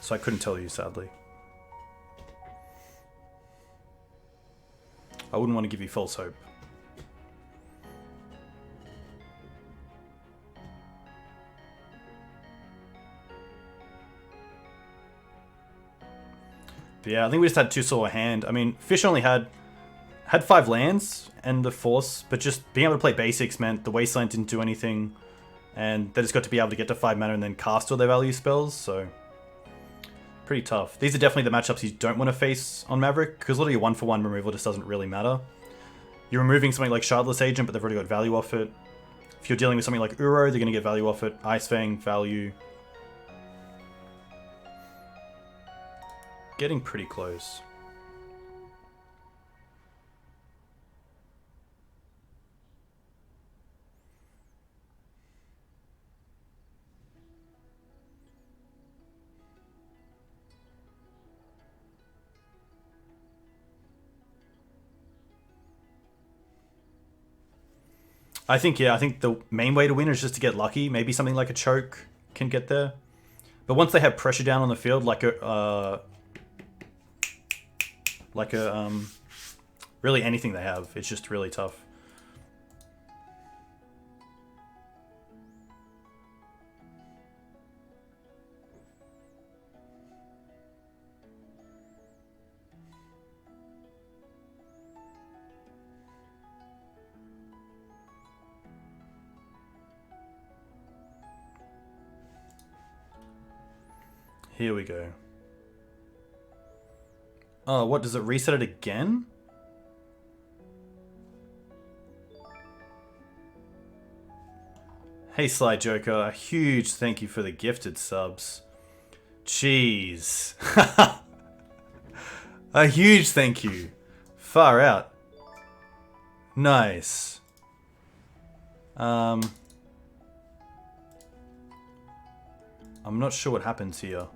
A: So I couldn't tell you, sadly. I wouldn't want to give you false hope. But yeah, I think we just had too sore a hand. I mean, Fish only had 5 lands and the Force, but just being able to play basics meant the Wasteland didn't do anything. And they just got to be able to get to 5 mana and then cast all their value spells, so pretty tough. These are definitely the matchups you don't want to face on Maverick, because a lot of your 1-for-1 removal just doesn't really matter. You're removing something like Shardless Agent, but they've already got value off it. If you're dealing with something like Uro, they're going to get value off it. Ice Fang, value. Getting pretty close. I think the main way to win is just to get lucky. Maybe something like a choke can get there. But once they have pressure down on the field, really anything they have, it's just really tough. Here we go. Oh, what, does it reset it again? Hey Sly Joker, a huge thank you for the gifted subs. Jeez. A huge thank you. Far out. Nice. I'm not sure what happens here.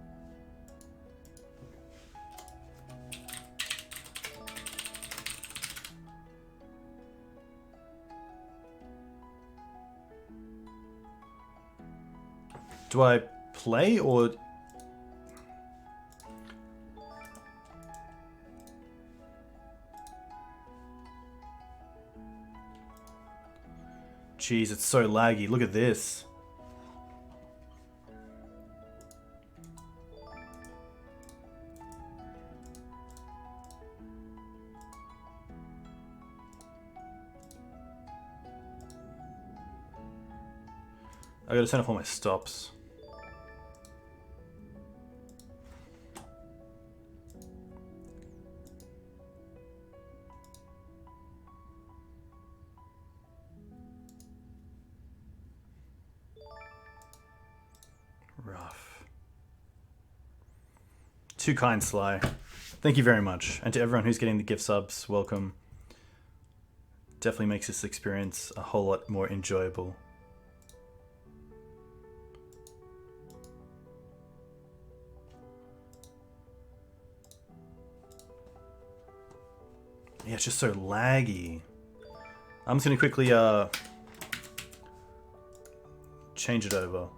A: Do I play or... Jeez, it's so laggy. Look at this. I gotta turn off all my stops. Rough. Too kind, Sly. Thank you very much. And to everyone who's getting the gift subs, welcome. Definitely makes this experience a whole lot more enjoyable. Yeah, it's just so laggy. I'm just gonna quickly change it over.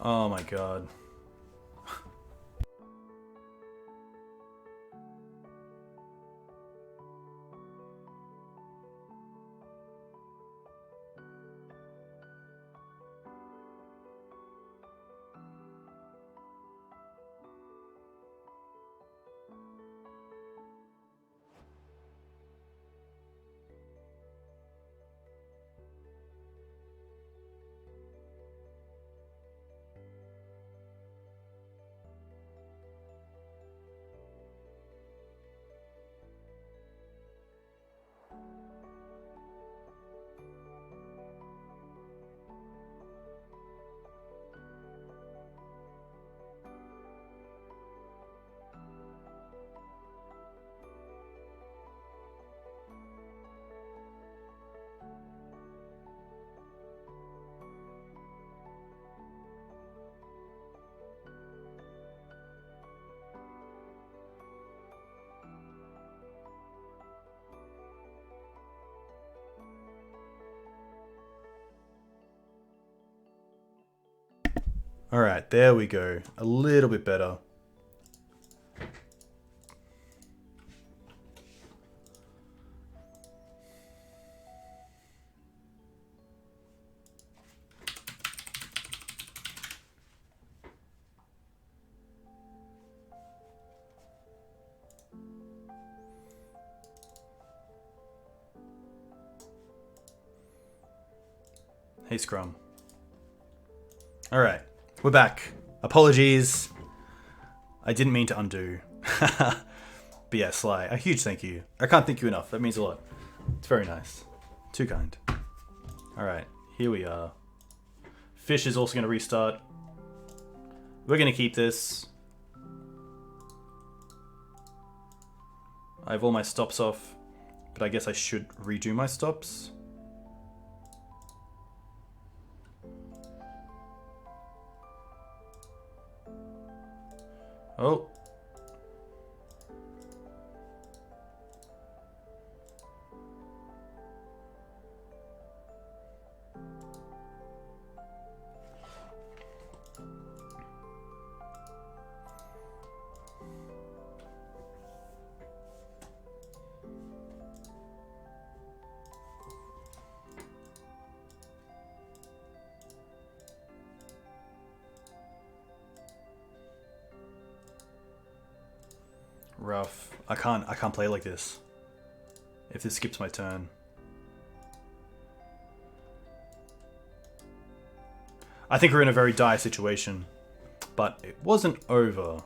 A: Oh my god. Alright, there we go. A little bit better. Hey, Scrum. Alright, we're back. Apologies. I didn't mean to undo. But yeah, Sly, a huge thank you. I can't thank you enough. That means a lot. It's very nice. Too kind. Alright, here we are. Fish is also going to restart. We're going to keep this. I have all my stops off, but I guess I should redo my stops. Oh. Rough. I can't play like this. If this skips my turn. I think we're in a very dire situation. But it wasn't over.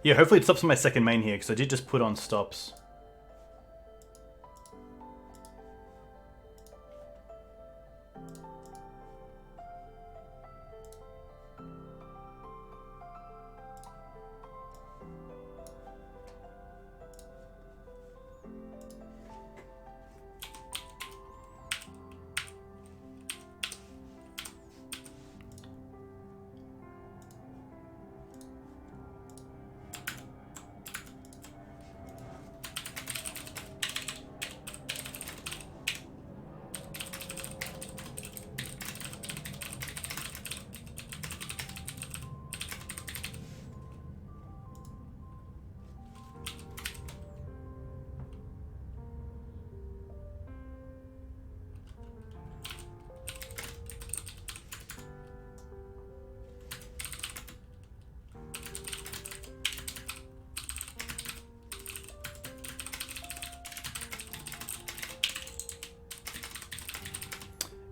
A: Yeah, hopefully it stops on my second main here, because I did just put on stops.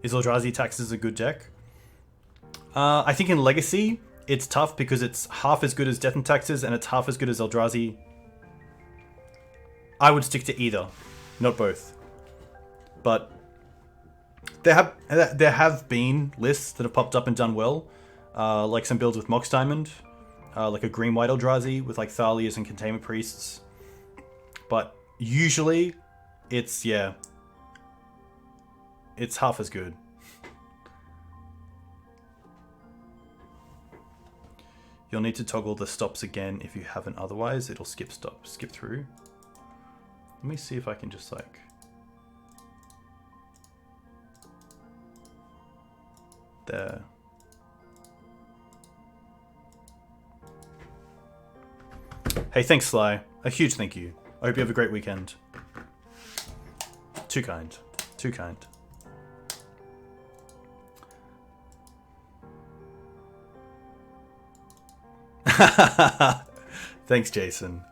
A: Is Eldrazi Taxes a good deck? I think in Legacy, it's tough because it's half as good as Death and Taxes and it's half as good as Eldrazi. I would stick to either, not both. But there have been lists that have popped up and done well, like some builds with Mox Diamond, like a green-white Eldrazi with like Thalias and Containment Priests. But usually, it's half as good. You'll need to toggle the stops again if you haven't, otherwise it'll skip through. Let me see if I can just like... There. Hey, thanks Sly. A huge thank you. I hope you have a great weekend. Too kind. Too kind. Thanks, Jason.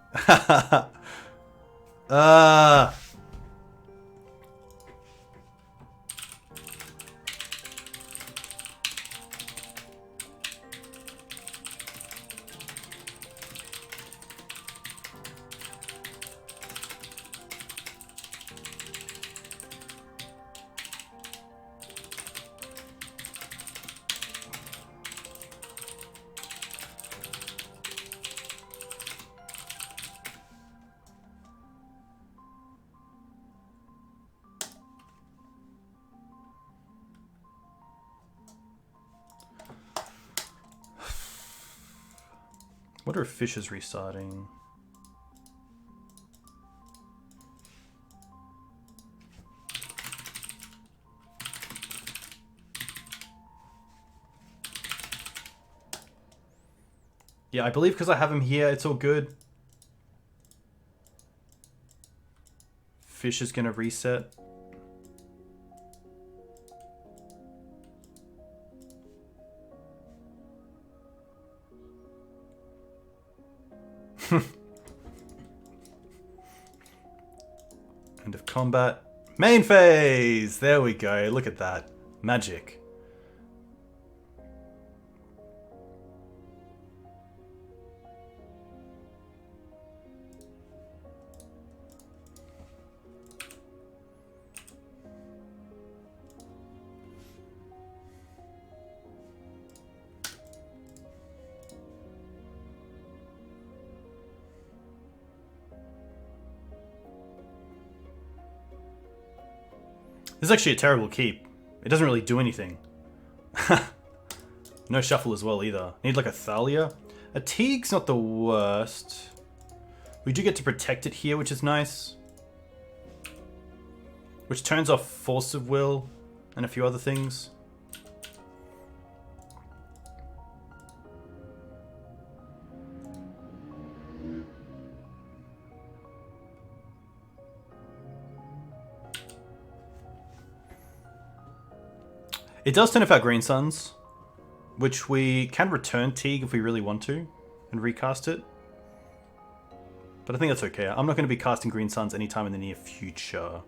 A: Wonder if fish is restarting. Yeah, I believe because I have him here, it's all good. Fish is going to reset. End of combat. Main phase! There we go. Look at that. Magic. This is actually a terrible keep. It doesn't really do anything. No shuffle as well either. Need like a Thalia. A Teeg's not the worst. We do get to protect it here, which is nice. Which turns off Force of Will and a few other things. It does turn off our Green Suns, which we can return Teeg if we really want to, and recast it. But I think that's okay. I'm not going to be casting Green Suns anytime in the near future.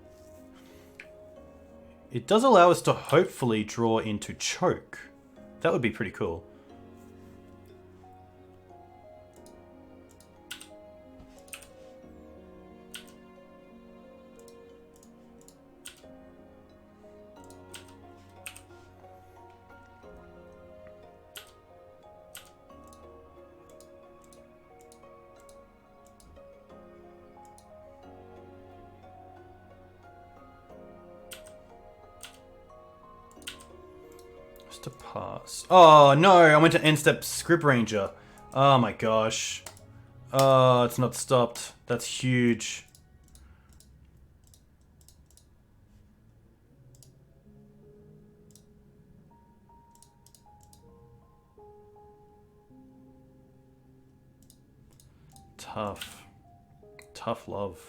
A: It does allow us to hopefully draw into Choke. That would be pretty cool. To pass. Oh no, I went to end step Script Ranger. Oh my gosh. Oh, it's not stopped. That's huge. Tough. Tough love.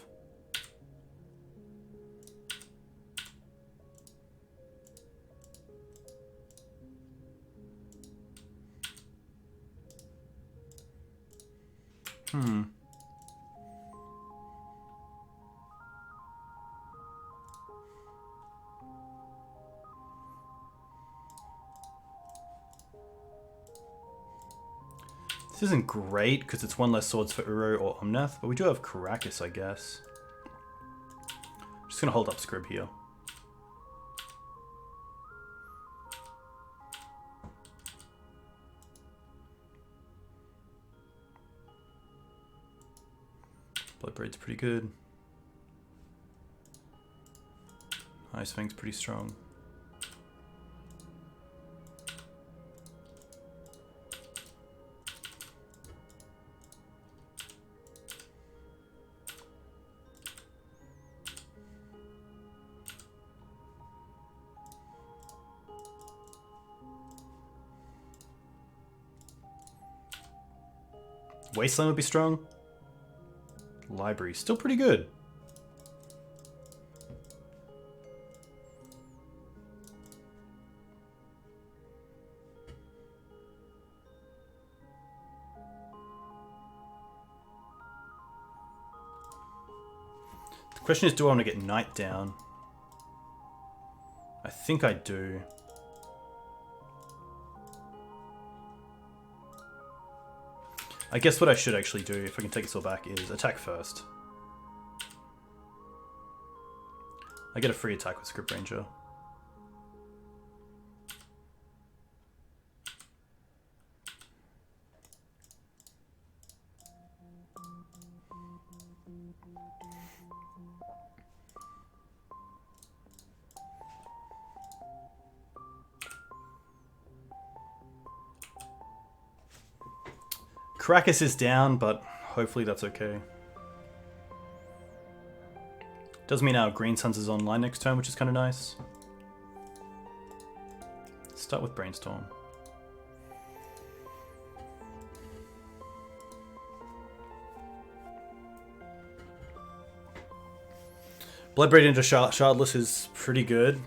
A: This isn't great because it's one less swords for Uro or Omnath, but we do have Karakas, I guess. I'm just going to hold up Scrib here. Bloodbraid's pretty good. Ice Fang's pretty strong. Wasteland would be strong. Library, still pretty good. The question is, do I want to get Night down? I think I do. I guess what I should actually do, if I can take this all back, is attack first. I get a free attack with Script Ranger. Caracas is down, but hopefully that's okay. Does mean our Green Suns is online next turn, which is kind of nice. Start with Brainstorm. Bloodbraid into Shardless is pretty good.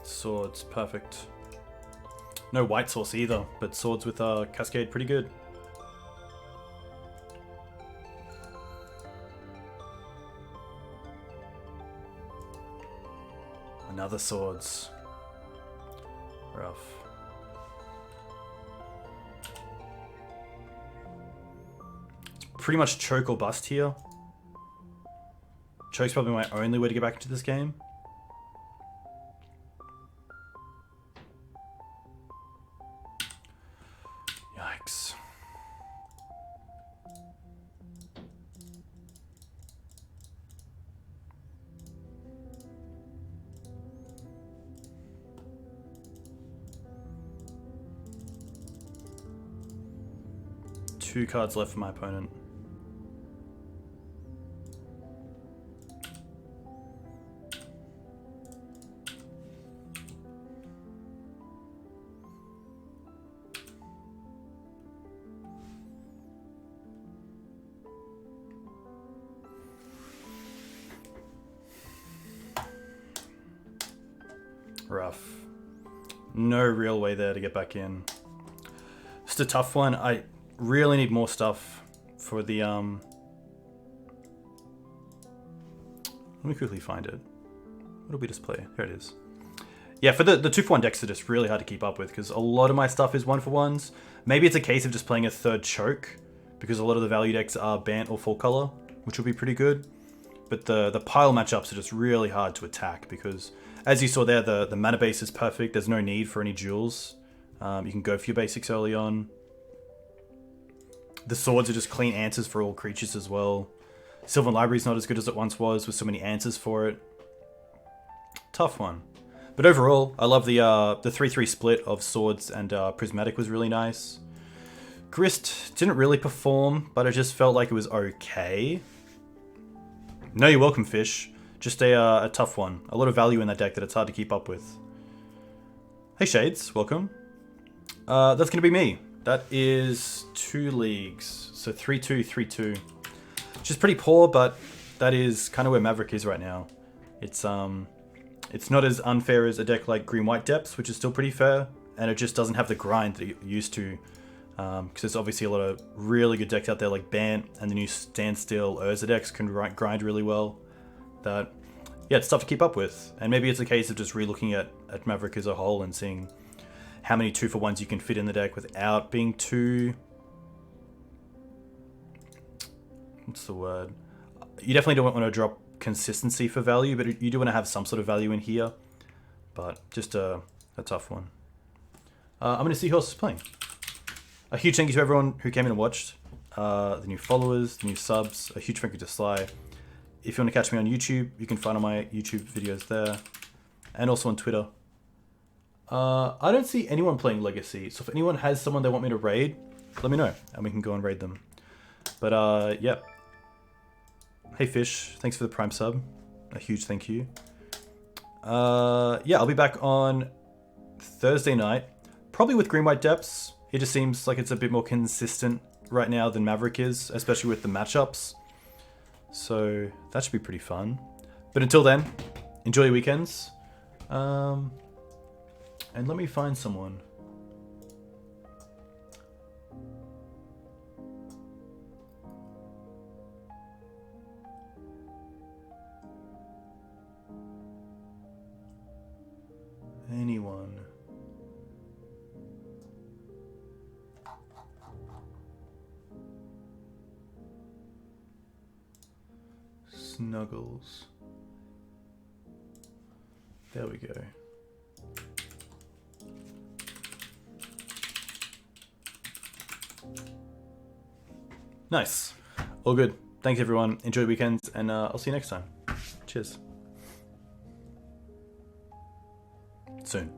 A: Swords, perfect. No white source either, but swords with Cascade, pretty good. Another swords. Rough. It's pretty much choke or bust here. Choke's probably my only way to get back into this game. Yikes. Two cards left for my opponent. Rough. No real way there to get back in. Just a tough one. I really need more stuff for the let me quickly find it. What did we just play? Here it is. Yeah, for the 2-for-1 decks are just really hard to keep up with because a lot of my stuff is 1-for-1s. Maybe it's a case of just playing a third choke because a lot of the value decks are BANT or full color, which will be pretty good. But the pile matchups are just really hard to attack because, as you saw there, the mana base is perfect. There's no need for any duels. You can go for your basics early on. The swords are just clean answers for all creatures as well. Sylvan Library's not as good as it once was with so many answers for it. Tough one. But overall, I love the 3-3 split of swords and prismatic was really nice. Grist didn't really perform, but I just felt like it was okay. No, you're welcome, Fish. Just a tough one. A lot of value in that deck that it's hard to keep up with. Hey Shades, welcome. That's going to be me. That is 2 leagues. So 3-2, 3-2. Which is pretty poor, but that is kind of where Maverick is right now. It's not as unfair as a deck like Green-White Depths, which is still pretty fair. And it just doesn't have the grind that it used to. Because there's obviously a lot of really good decks out there like BANT and the new Standstill Urza decks can grind really well. That, yeah, it's tough to keep up with. And maybe it's a case of just re-looking at Maverick as a whole and seeing how many 2-for-1s you can fit in the deck without being too... What's the word? You definitely don't want to drop consistency for value, but you do want to have some sort of value in here. But just a tough one. I'm going to see who else is playing. A huge thank you to everyone who came in and watched. The new followers, the new subs. A huge thank you to Sly. If you want to catch me on YouTube, you can find all my YouTube videos there. And also on Twitter. I don't see anyone playing Legacy. So if anyone has someone they want me to raid, let me know. And we can go and raid them. But yeah. Hey Fish, thanks for the Prime sub. A huge thank you. Yeah, I'll be back on Thursday night. Probably with Green-White Depths. It just seems like it's a bit more consistent right now than Maverick is, especially with the matchups. So that should be pretty fun. But until then, enjoy your weekends. And let me find someone. Anyone. Snuggles. There we go. Nice. All good. Thanks everyone. Enjoy your weekends, and I'll see you next time. Cheers. Soon.